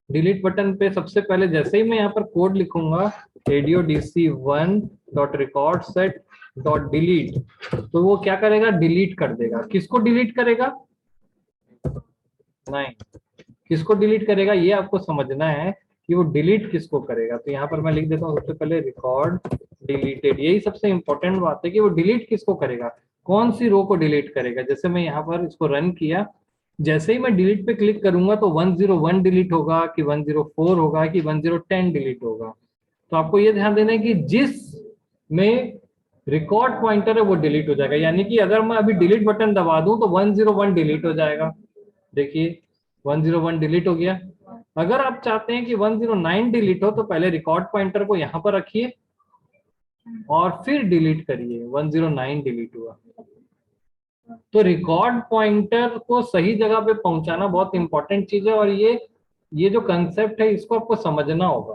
डिलीट बटन पे सबसे पहले जैसे ही मैं यहाँ पर कोड लिखूंगा एडीओडीसी 1 dot record set dot delete, तो वो क्या करेगा, डिलीट कर देगा। किसको डिलीट करेगा? नहीं, किसको डिलीट करेगा ये आपको समझना है कि वो डिलीट किसको करेगा। तो यहाँ पर मैं लिख देता हूँ सबसे पहले रिकॉर्ड डिलीटेड। यही सबसे इंपॉर्टेंट बात है कि वो डिलीट किसको करेगा, कौन सी रो को डिलीट करेगा। जैसे मैं यहाँ पर इसको रन किया, जैसे ही मैं डिलीट पे क्लिक करूंगा तो 101 डिलीट होगा कि 104 होगा कि 1010 डिलीट होगा। तो आपको ये ध्यान देना है कि जिस में रिकॉर्ड पॉइंटर है वो डिलीट हो जाएगा, यानी कि अगर मैं अभी डिलीट बटन दबा दूं तो 101 डिलीट हो जाएगा। देखिए 101 डिलीट हो गया। अगर आप चाहते हैं कि 109 डिलीट हो तो पहले रिकॉर्ड पॉइंटर को यहां पर रखिए और फिर डिलीट करिए, 109 डिलीट हुआ। तो रिकॉर्ड पॉइंटर को सही जगह पे पहुंचाना बहुत इंपॉर्टेंट चीज है, और ये जो कंसेप्ट है इसको आपको समझना होगा।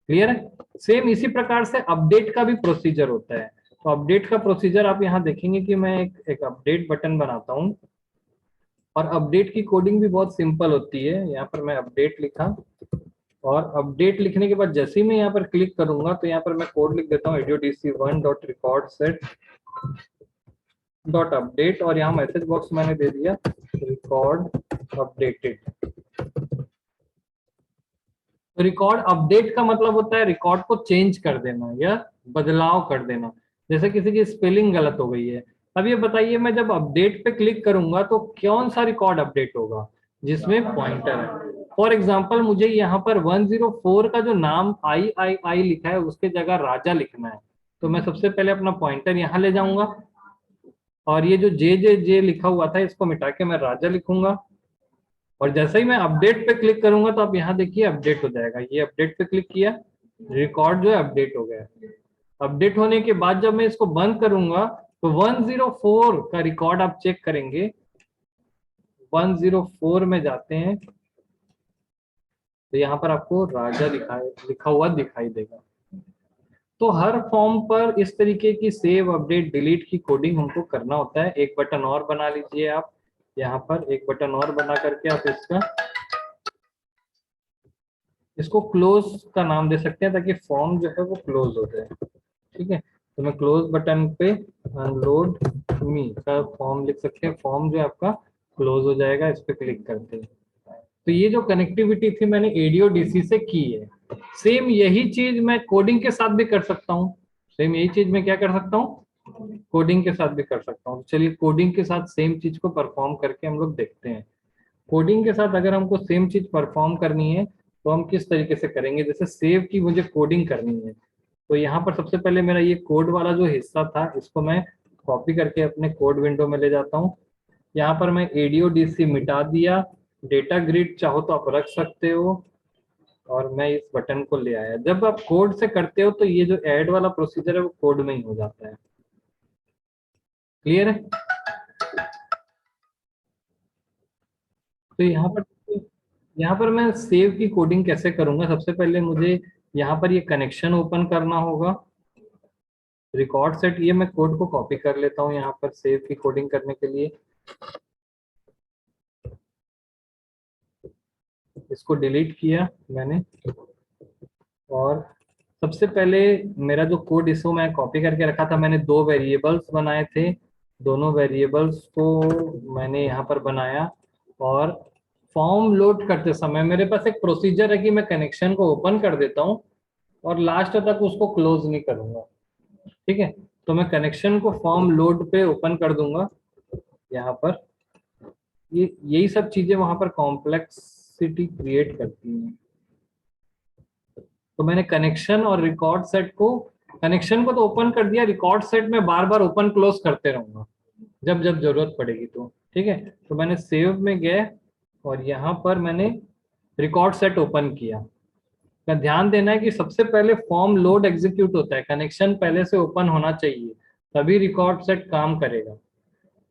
क्लियर है? सेम इसी प्रकार से अपडेट का भी प्रोसीजर होता है। तो अपडेट का प्रोसीजर आप यहाँ देखेंगे कि मैं एक अपडेट बटन बनाता हूँ, और अपडेट की कोडिंग भी बहुत सिंपल होती है। यहाँ पर मैं अपडेट लिखा, और अपडेट लिखने के बाद जैसे ही मैं यहाँ पर क्लिक करूंगा तो यहाँ पर मैं कोड लिख देता हूँ AudioDC1 dot record set dot update, और यहाँ मैसेज बॉक्स मैंने दे दिया रिकॉर्ड अपडेटेड। तो रिकॉर्ड अपडेट का मतलब होता है रिकॉर्ड को चेंज कर देना या बदलाव कर देना। जैसे किसी की स्पेलिंग गलत हो गई है, अब ये बताइए मैं जब अपडेट पे क्लिक करूंगा तो कौन सा रिकॉर्ड अपडेट होगा? जिसमें पॉइंटर है। फॉर एग्जाम्पल मुझे यहाँ पर 104 का जो नाम आई लिखा है उसके जगह राजा लिखना है, तो मैं सबसे पहले अपना पॉइंटर यहाँ ले जाऊंगा, और ये जो जे लिखा हुआ था इसको मिटा के मैं राजा लिखूंगा। और जैसे ही मैं अपडेट पे क्लिक करूंगा तो आप यहाँ देखिए अपडेट हो जाएगा। ये अपडेट पे क्लिक किया, रिकॉर्ड जो है अपडेट हो गया। अपडेट होने के बाद जब मैं इसको बंद करूंगा तो 104 का रिकॉर्ड आप चेक करेंगे। 104 में जाते हैं तो यहाँ पर आपको राजा लिखा हुआ दिखाई देगा। तो हर फॉर्म पर इस तरीके की सेव अपडेट डिलीट की कोडिंग हमको करना होता है। एक बटन और बना लीजिए आप, यहाँ पर एक बटन और बना करके आप इसको क्लोज का नाम दे सकते हैं ताकि फॉर्म जो है वो क्लोज हो जाए। ठीक है, तो मैं क्लोज बटन पे अनलोड मी का फॉर्म लिख सकते हैं, फॉर्म जो है आपका क्लोज हो जाएगा इस पे क्लिक करते हैं। तो ये जो कनेक्टिविटी थी मैंने AudioDC से की है। सेम यही चीज मैं कोडिंग के साथ भी कर सकता हूँ। सेम यही चीज मैं क्या कर सकता हूँ, कोडिंग के साथ भी कर सकता हूँ। चलिए कोडिंग के साथ सेम चीज को परफॉर्म करके हम लोग देखते हैं। कोडिंग के साथ अगर हमको सेम चीज परफॉर्म करनी है तो हम किस तरीके से करेंगे? जैसे सेव की मुझे कोडिंग करनी है, तो यहाँ पर सबसे पहले मेरा ये कोड वाला जो हिस्सा था इसको मैं कॉपी करके अपने कोड विंडो में ले जाता हूँ। यहाँ पर मैं AudioDC मिटा दिया, डेटा ग्रिड चाहो तो आप रख सकते हो, और मैं इस बटन को ले आया। जब आप कोड से करते हो तो ये जो ऐड वाला प्रोसीजर है वो कोड में ही हो जाता है। क्लियर है? तो यहाँ पर मैं सेव की कोडिंग कैसे करूंगा? सबसे पहले मुझे यहाँ पर ये कनेक्शन ओपन करना होगा, रिकॉर्ड सेट। ये मैं कोड को कॉपी कर लेता हूँ यहाँ पर सेव की कोडिंग करने के लिए। इसको डिलीट किया मैंने, और सबसे पहले मेरा जो कोड इसको मैं कॉपी करके रखा था, मैंने दो वेरिएबल्स बनाए थे। दोनों वेरिएबल्स को मैंने यहाँ पर बनाया, और फॉर्म लोड करते समय मेरे पास एक प्रोसीजर है कि मैं कनेक्शन को ओपन कर देता हूँ और लास्ट तक उसको क्लोज नहीं करूंगा। ठीक है, तो मैं कनेक्शन को फॉर्म लोड पे ओपन कर दूंगा यहाँ पर। ये यही सब चीजें वहां पर कॉम्प्लेक्सिटी क्रिएट करती हैं। तो मैंने कनेक्शन और रिकॉर्ड सेट को, कनेक्शन को तो ओपन कर दिया, रिकॉर्ड सेट में बार बार ओपन क्लोज करते रहूंगा जब जब जरूरत पड़ेगी तो। ठीक है, तो मैंने सेव में गए और यहाँ पर मैंने रिकॉर्ड सेट ओपन किया। का ध्यान देना है कि सबसे पहले फॉर्म लोड एग्जीक्यूट होता है, कनेक्शन पहले से ओपन होना चाहिए तभी रिकॉर्ड सेट काम करेगा।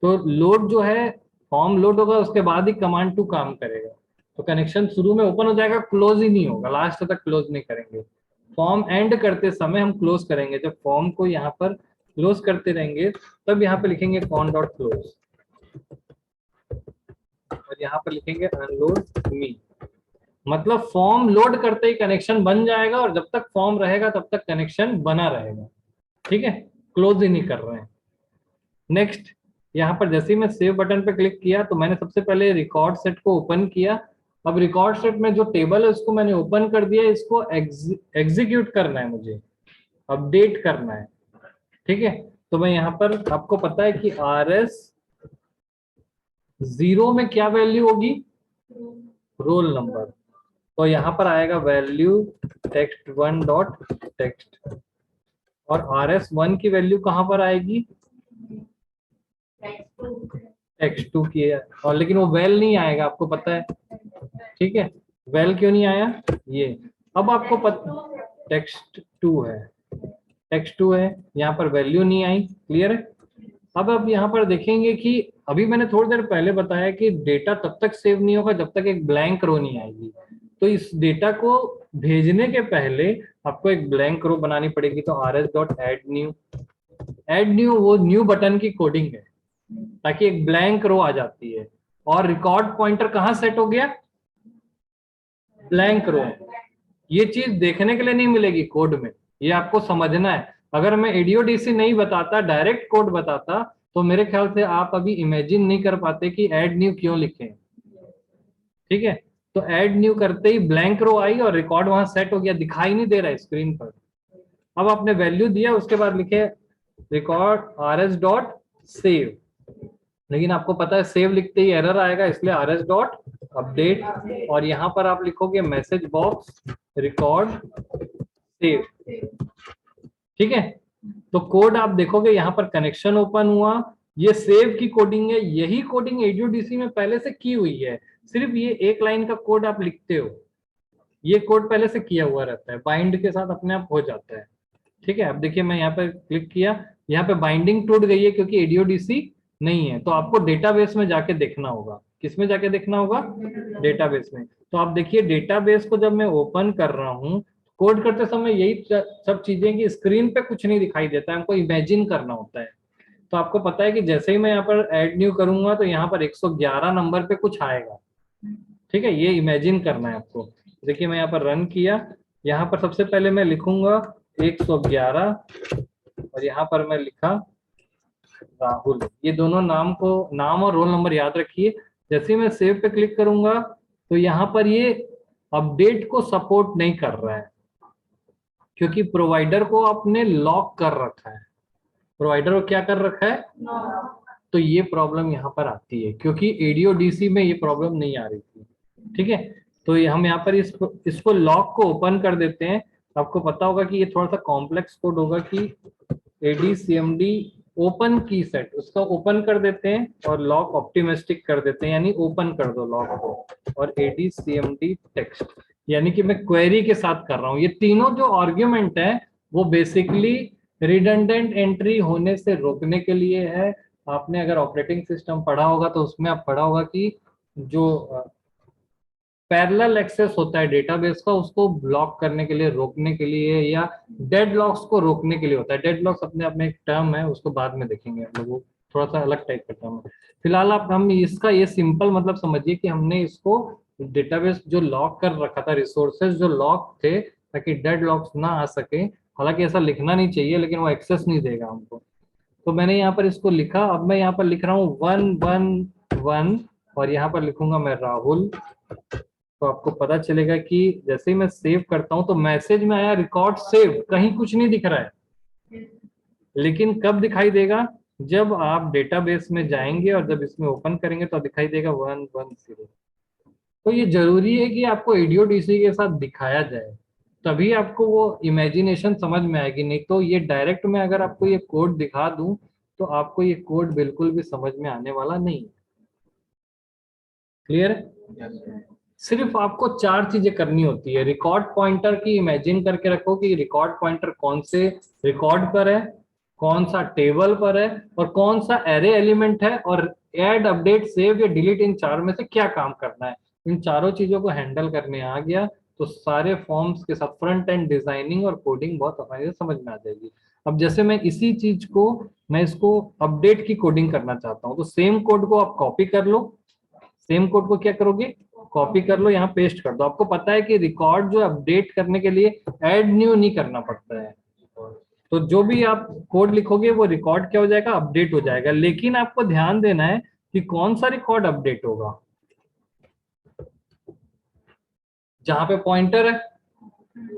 तो लोड जो है, फॉर्म लोड होगा उसके बाद ही कमांड टू काम करेगा। तो कनेक्शन शुरू में ओपन हो जाएगा, क्लोज ही नहीं होगा, लास्ट तक क्लोज नहीं करेंगे। फॉर्म एंड करते समय हम क्लोज करेंगे। जब फॉर्म को यहाँ पर क्लोज करते रहेंगे तब यहाँ पे लिखेंगे कॉन डॉट क्लोज, और यहाँ पर लिखेंगे अनलोड मी। मतलब फॉर्म लोड करते ही कनेक्शन बन जाएगा, और जब तक फॉर्म रहेगा तब तक कनेक्शन बना रहेगा। ठीक है, क्लोज ही नहीं कर रहे हैं। नेक्स्ट, यहाँ पर जैसे ही मैं सेव बटन पे क्लिक किया तो मैंने सबसे पहले रिकॉर्ड सेट को ओपन किया। अब रिकॉर्ड सेट में जो टेबल है उसको मैंने ओपन कर दिया, इसको एग्जीक्यूट करना है मुझे, अपडेट करना है। ठीक है, तो मैं यहाँ पर, आपको पता है कि RS 0 में क्या वैल्यू होगी? Roll number. तो यहाँ पर आएगा वैल्यू text1 डॉट टेक्स्ट। और RS1 की वैल्यू कहाँ पर आएगी, X2 की है। और लेकिन वो वेल नहीं आएगा, आपको पता है, ठीक है। वेल क्यों नहीं आया, ये अब आपको पता, टेक्स्ट 2 है, टेक्स्ट 2 है, यहाँ पर वैल्यू नहीं आई, क्लियर है। अब आप यहाँ पर देखेंगे कि अभी मैंने थोड़ी देर पहले बताया कि डेटा तब तक सेव नहीं होगा जब तक एक ब्लैंक रो नहीं आएगी। तो इस डेटा को भेजने के पहले आपको एक ब्लैंक रो बनानी पड़ेगी। तो rs.add न्यू वो न्यू बटन की कोडिंग है, ताकि एक ब्लैंक रो आ जाती है। और रिकॉर्ड पॉइंटर कहाँ सेट हो गया, ब्लैंक रो। ये चीज देखने के लिए नहीं मिलेगी कोड में, ये आपको समझना है। अगर मैं एडीओडीसी नहीं बताता, डायरेक्ट कोड बताता, तो मेरे ख्याल से आप अभी इमेजिन नहीं कर पाते कि ऐड न्यू क्यों लिखें, ठीक है। तो ऐड न्यू करते ही ब्लैंक रो आई और रिकॉर्ड वहां सेट हो गया, दिखाई नहीं दे रहा है स्क्रीन पर। अब आपने वैल्यू दिया, उसके बाद लिखे रिकॉर्ड rs.save, लेकिन आपको पता है सेव लिखते ही एरर आएगा, इसलिए rs.update। और यहाँ पर आप लिखोगे मैसेज बॉक्स रिकॉर्ड सेव, ठीक है। तो कोड आप देखोगे यहाँ पर कनेक्शन ओपन हुआ, ये सेव की कोडिंग है। यही कोडिंग एडीओडीसी में पहले से की हुई है, सिर्फ ये एक लाइन का कोड आप लिखते हो, ये कोड पहले से किया हुआ रहता है, बाइंड के साथ अपने आप हो जाता है, ठीक है। अब देखिए मैं यहाँ पर क्लिक किया, यहाँ पे बाइंडिंग टूट गई है क्योंकि एडीओडीसी नहीं है। तो आपको डेटाबेस में जाके देखना होगा, किस में जाके देखना होगा, डेटाबेस में। तो आप देखिए डेटाबेस को जब मैं ओपन कर रहा हूँ, कोड करते समय यही सब चीजें कि स्क्रीन पे कुछ नहीं दिखाई देता है, हमको इमेजिन करना होता है। तो आपको पता है कि जैसे ही मैं यहाँ पर ऐड न्यू करूंगा तो यहाँ पर 111 नंबर पे कुछ आएगा, ठीक है। ये इमेजिन करना है आपको। देखिए मैं यहाँ पर रन किया, यहाँ पर सबसे पहले मैं लिखूंगा 111 और यहाँ पर मैं लिखा राहुल। ये दोनों नाम को, नाम और रोल नंबर याद रखिए। जैसे ही मैं सेव पे क्लिक करूंगा तो यहाँ पर ये अपडेट को सपोर्ट नहीं कर रहा है, क्योंकि प्रोवाइडर को आपने लॉक कर रखा है। प्रोवाइडर को क्या कर रखा है, तो ये प्रॉब्लम यहाँ पर आती है, क्योंकि एडीओडीसी में ये प्रॉब्लम नहीं आ रही थी, ठीक है। तो ये हम यहाँ पर इसको लॉक को ओपन कर देते हैं। आपको पता होगा कि ये थोड़ा सा कॉम्प्लेक्स कोड होगा कि एडीसीएमडी ओपन की सेट, उसका ओपन कर देते हैं और लॉक ऑप्टिमिस्टिक कर देते हैं, यानी ओपन कर दो लॉक को। और एडीसीएमडी टेक्स्ट, यानी कि मैं क्वेरी के साथ कर रहा हूँ। ये तीनों जो आर्ग्यूमेंट है वो बेसिकली रिडंडेंट एंट्री होने से रोकने के लिए है। आपने अगर ऑपरेटिंग सिस्टम पढ़ा होगा तो उसमें आप पढ़ा होगा कि जो पैरेलल एक्सेस होता है डेटाबेस का, उसको ब्लॉक करने के लिए, रोकने के लिए, या डेड लॉक्स को रोकने के लिए होता है। डेड लॉक्स अपने आप में एक टर्म है, उसको बाद में देखेंगे हम लोग, थोड़ा सा अलग टाइप का टर्म है। फिलहाल आप हम इसका ये सिंपल मतलब समझिए कि हमने इसको डेटाबेस जो लॉक कर रखा था, रिसोर्सेज जो लॉक थे, ताकि डेड लॉक्स ना आ सके। हालांकि ऐसा लिखना नहीं चाहिए, लेकिन वो एक्सेस नहीं देगा हमको। तो मैंने यहाँ पर इसको लिखा। अब मैं यहाँ पर लिख रहा हूँ 111 और यहाँ पर लिखूंगा मैं राहुल। तो आपको पता चलेगा कि जैसे ही मैं सेव करता हूं तो मैसेज में आया रिकॉर्ड सेव, कहीं कुछ नहीं दिख रहा है। लेकिन कब दिखाई देगा, जब आप डेटाबेस में जाएंगे और जब इसमें ओपन करेंगे तो दिखाई देगा 110। तो ये जरूरी है कि आपको एडीओडीसी के साथ दिखाया जाए, तभी आपको वो इमेजिनेशन समझ में आएगी। नहीं तो ये डायरेक्ट में अगर आपको ये कोड दिखा दूं तो आपको ये कोड बिल्कुल भी समझ में आने वाला नहीं है। क्लियर है। सिर्फ आपको चार चीजें करनी होती है। रिकॉर्ड पॉइंटर की इमेजिन करके रखो कि रिकॉर्ड पॉइंटर कौन से रिकॉर्ड पर है, कौन सा टेबल पर है, और कौन सा एरे एलिमेंट है, और ऐड अपडेट सेव या डिलीट, इन चार में से क्या काम करना है। इन चारों चीजों को हैंडल करने आ गया तो सारे फॉर्म्स के साथ फ्रंट एंड डिजाइनिंग और कोडिंग बहुत आसानी से समझ में आ जाएगी। अब जैसे मैं इसी चीज को, मैं इसको अपडेट की कोडिंग करना चाहता हूँ, तो सेम कोड को आप कॉपी कर लो। सेम कोड को क्या करोगे, कॉपी कर लो, यहाँ पेस्ट कर दो। आपको पता है कि रिकॉर्ड जो अपडेट करने के लिए ऐड न्यू नहीं करना पड़ता है। तो जो भी आप कोड लिखोगे वो रिकॉर्ड क्या हो जाएगा, अपडेट हो जाएगा। लेकिन आपको ध्यान देना है कि कौन सा रिकॉर्ड अपडेट होगा, जहां पे पॉइंटर है,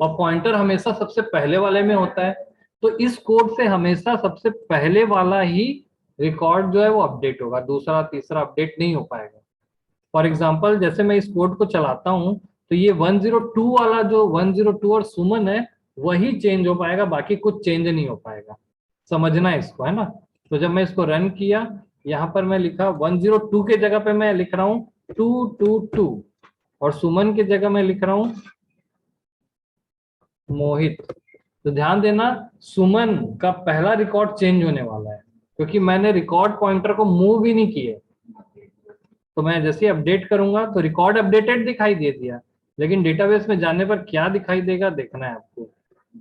और पॉइंटर हमेशा सबसे पहले वाले में होता है। तो इस कोड से हमेशा सबसे पहले वाला ही रिकॉर्ड जो है वो अपडेट होगा, दूसरा तीसरा अपडेट नहीं हो पाएगा। फॉर एग्जाम्पल जैसे मैं इस कोड को चलाता हूं तो ये 102 वाला, जो 102 और सुमन है, वही चेंज हो पाएगा, बाकी कुछ चेंज नहीं हो पाएगा। समझना है इसको, है ना। तो जब मैं इसको रन किया, यहाँ पर मैं लिखा 102 के जगह पे मैं लिख रहा हूँ 222, और सुमन की जगह मैं लिख रहा हूँ मोहित। तो ध्यान देना, सुमन का पहला रिकॉर्ड चेंज होने वाला है, क्योंकि मैंने रिकॉर्ड पॉइंटर को मूव ही नहीं किए। तो मैं जैसे ही अपडेट करूंगा तो रिकॉर्ड अपडेटेड दिखाई दे दिया, लेकिन डेटाबेस में जाने पर क्या दिखाई देगा देखना है आपको।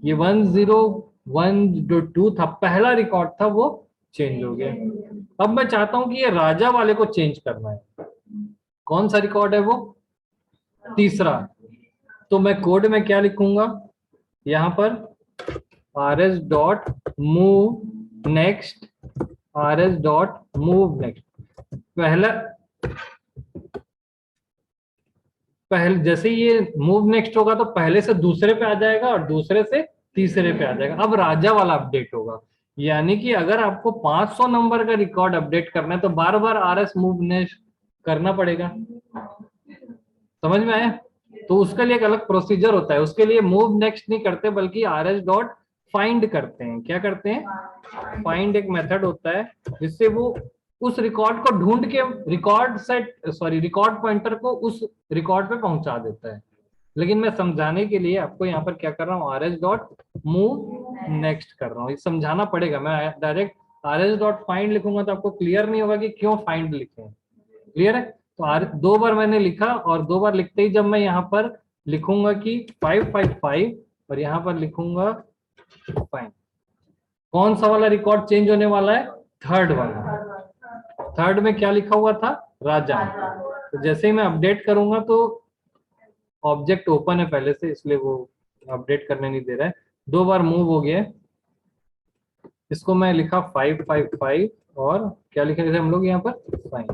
ये 1012 था, पहला रिकॉर्ड था, वो चेंज हो गया। अब मैं चाहता हूं कि ये राजा वाले को चेंज करना है। कौन सा रिकॉर्ड है वो? तीसरा। तो मैं कोड में क्या लिखूंगा, यहाँ पर rs dot move next, rs dot move next. पहला, पहले जैसे ये मूव नेक्स्ट होगा तो पहले से दूसरे पे आ जाएगा और दूसरे से तीसरे पे आ जाएगा। अब राजा वाला अपडेट होगा, यानी कि अगर आपको 500 नंबर का रिकॉर्ड अपडेट करना है तो बार बार RS मूव नेक्स्ट करना पड़ेगा। समझ में आया? तो उसके लिए एक अलग प्रोसीजर होता है, उसके लिए मूव नेक्स्ट नहीं करते बल्कि RS डॉट फाइंड करते हैं। क्या करते हैं? फाइंड एक मेथड होता है जिससे वो उस रिकॉर्ड को ढूंढ के record set, sorry, record pointer को उस रिकॉर्ड पे पहुंचा देता है। लेकिन मैं समझाने के लिए आपको यहाँ पर क्या कर रहा हूँ, RS डॉट मूव नेक्स्ट कर रहा हूँ। ये समझाना पड़ेगा, मैं डायरेक्ट RS डॉट फाइंड लिखूंगा तो आपको क्लियर नहीं होगा कि क्यों फाइंड लिखे। क्लियर है? तो दो बार मैंने लिखा, और दो बार लिखते ही जब मैं यहाँ पर लिखूंगा कि 555 और यहाँ पर लिखूंगा फाइन, कौन सा वाला रिकॉर्ड चेंज होने वाला है? थर्ड वाला। थर्ड में क्या लिखा हुआ था? राजा। तो जैसे ही मैं अपडेट करूंगा तो ऑब्जेक्ट ओपन है पहले से, इसलिए वो अपडेट करने नहीं दे रहा है। दो बार मूव हो गया। इसको मैं लिखा 555 और क्या लिखे थे हम लोग यहाँ पर? Fine.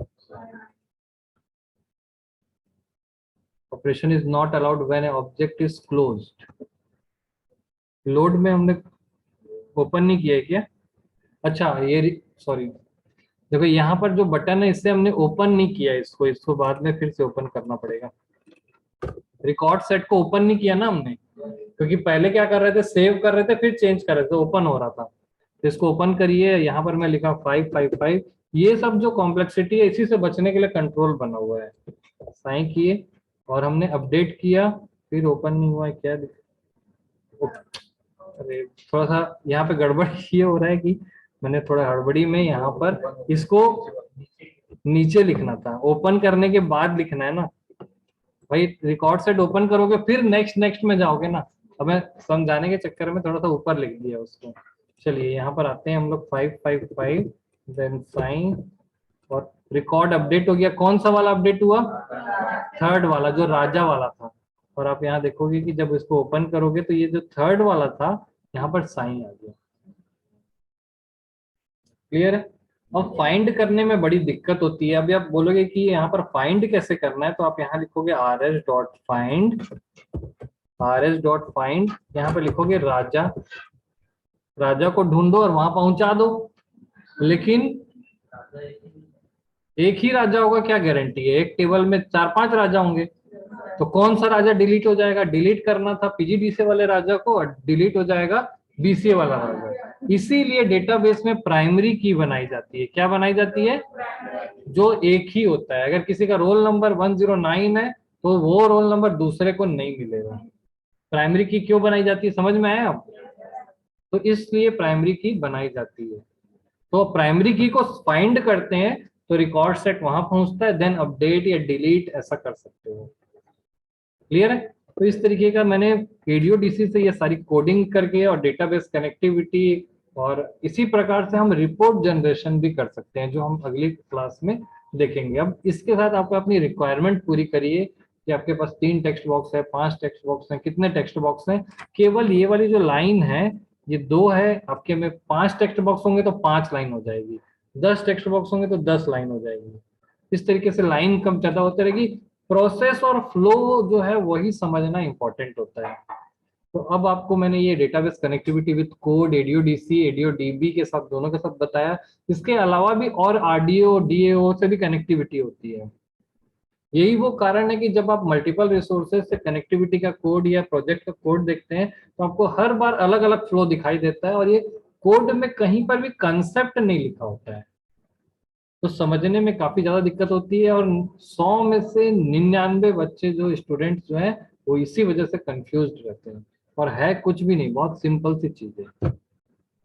Operation is not allowed when object is closed. Load में हमने ओपन नहीं किया है क्या? अच्छा, ये सॉरी, देखो यहाँ पर जो बटन है इससे हमने ओपन नहीं किया इसको, इसको बाद में फिर से ओपन करना पड़ेगा। रिकॉर्ड सेट को ओपन नहीं किया ना हमने, क्योंकि पहले क्या कर रहे थे, सेव कर रहे थे फिर चेंज कर रहे थे, ओपन हो रहा था। तो इसको ओपन करिए, यहाँ पर मैं लिखा 555। ये सब जो कॉम्प्लेक्सिटी है इसी से बचने के लिए कंट्रोल बना हुआ है। साइन किए और हमने अपडेट किया, फिर ओपन नहीं हुआ है, क्या अरे थोड़ा सा यहाँ पे गड़बड़ ये हो रहा है कि मैंने थोड़ा हड़बड़ी में यहाँ पर इसको नीचे लिखना था, ओपन करने के बाद लिखना है ना भाई। रिकॉर्ड सेट ओपन करोगे फिर नेक्स्ट नेक्स्ट में जाओगे ना। अब मैं समझाने के चक्कर में थोड़ा सा ऊपर लिख दिया उसको। चलिए यहाँ पर आते हैं हम लोग 555 देन साइन, और रिकॉर्ड अपडेट हो गया। कौन सा वाला अपडेट हुआ? थर्ड वाला, जो राजा वाला था। और आप यहाँ देखोगे कि जब इसको ओपन करोगे तो ये जो थर्ड वाला था यहाँ पर साइन आ गया। क्लियर है? अब फाइंड करने में बड़ी दिक्कत होती है। अभी आप बोलोगे कि यहाँ पर फाइंड कैसे करना है, तो आप यहाँ लिखोगे RS dot find, RS dot find, यहाँ पे लिखोगे राजा। राजा को ढूंढो और वहां पहुंचा दो। लेकिन एक ही राजा होगा क्या गारंटी है? एक टेबल में 4-5 राजा होंगे, तो कौन सा राजा डिलीट हो जाएगा? डिलीट करना था PGDCA वाले राजा को और डिलीट हो जाएगा BCA वाला राजा। इसीलिए डेटाबेस में प्राइमरी की बनाई जाती है। क्या बनाई जाती है? जो एक ही होता है। अगर किसी का रोल नंबर 109 है तो वो रोल नंबर दूसरे को नहीं मिलेगा। प्राइमरी की क्यों बनाई जाती है, समझ में आया आप? तो इसलिए प्राइमरी की बनाई जाती है। तो प्राइमरी की को फाइंड करते हैं तो रिकॉर्ड सेट वहां पहुंचता है, देन अपडेट या डिलीट ऐसा कर सकते हो। क्लियर है? तो इस तरीके का मैंने ADO-DC से ये सारी कोडिंग करके और डेटाबेस कनेक्टिविटी, और इसी प्रकार से हम रिपोर्ट जनरेशन भी कर सकते हैं, जो हम अगली क्लास में देखेंगे। अब इसके साथ आपको अपनी रिक्वायरमेंट पूरी करिए कि आपके पास 3 टेक्स्ट बॉक्स है, 5 टेक्स्ट बॉक्स है, कितने टेक्स्ट बॉक्स हैं। केवल ये वाली जो लाइन है, ये 2 है आपके में। 5 टेक्स्ट बॉक्स होंगे तो 5 लाइन हो जाएगी, 10 टेक्स्ट बॉक्स होंगे तो 10 लाइन हो जाएगी। इस तरीके से लाइन कम ज्यादा होती रहेगी। प्रोसेस और फ्लो जो है वही समझना इंपॉर्टेंट होता है। तो अब आपको मैंने ये database connectivity with code, ADO-DC, ADO-DB के साथ, दोनों के साथ बताया। इसके अलावा भी और RDO DAO से भी कनेक्टिविटी होती है। यही वो कारण है कि जब आप मल्टीपल रिसोर्सेज से कनेक्टिविटी का कोड या प्रोजेक्ट का कोड देखते हैं तो आपको हर बार अलग अलग फ्लो दिखाई देता है, और ये कोड में कहीं पर भी कंसेप्ट नहीं लिखा होता है, तो समझने में काफी ज्यादा दिक्कत होती है। और 100 में से 99 बच्चे जो स्टूडेंट्स जो हैं वो इसी वजह से कंफ्यूज्ड रहते हैं। और है कुछ भी नहीं, बहुत सिंपल सी चीज है।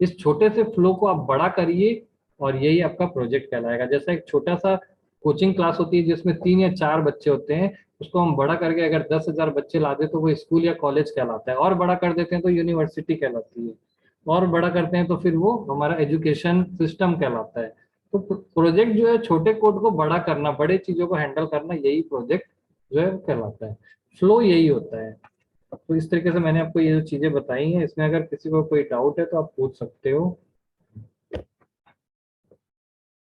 इस छोटे से फ्लो को आप बड़ा करिए और यही आपका प्रोजेक्ट कहलाएगा। जैसा एक छोटा सा कोचिंग क्लास होती है जिसमें 3 या 4 बच्चे होते हैं, उसको हम बड़ा करके अगर 10,000 बच्चे ला दे तो वो स्कूल या कॉलेज कहलाता है, और बड़ा कर देते हैं तो यूनिवर्सिटी कहलाती है, और बड़ा करते हैं तो फिर वो हमारा एजुकेशन सिस्टम कहलाता है। तो प्रोजेक्ट जो है छोटे कोड को बड़ा करना, बड़े चीजों को हैंडल करना, यही प्रोजेक्ट जो है वो कहलाता है। फ्लो यही होता है। तो इस तरीके से मैंने आपको ये जो चीजें बताई हैं, इसमें अगर किसी को कोई डाउट है तो आप पूछ सकते हो।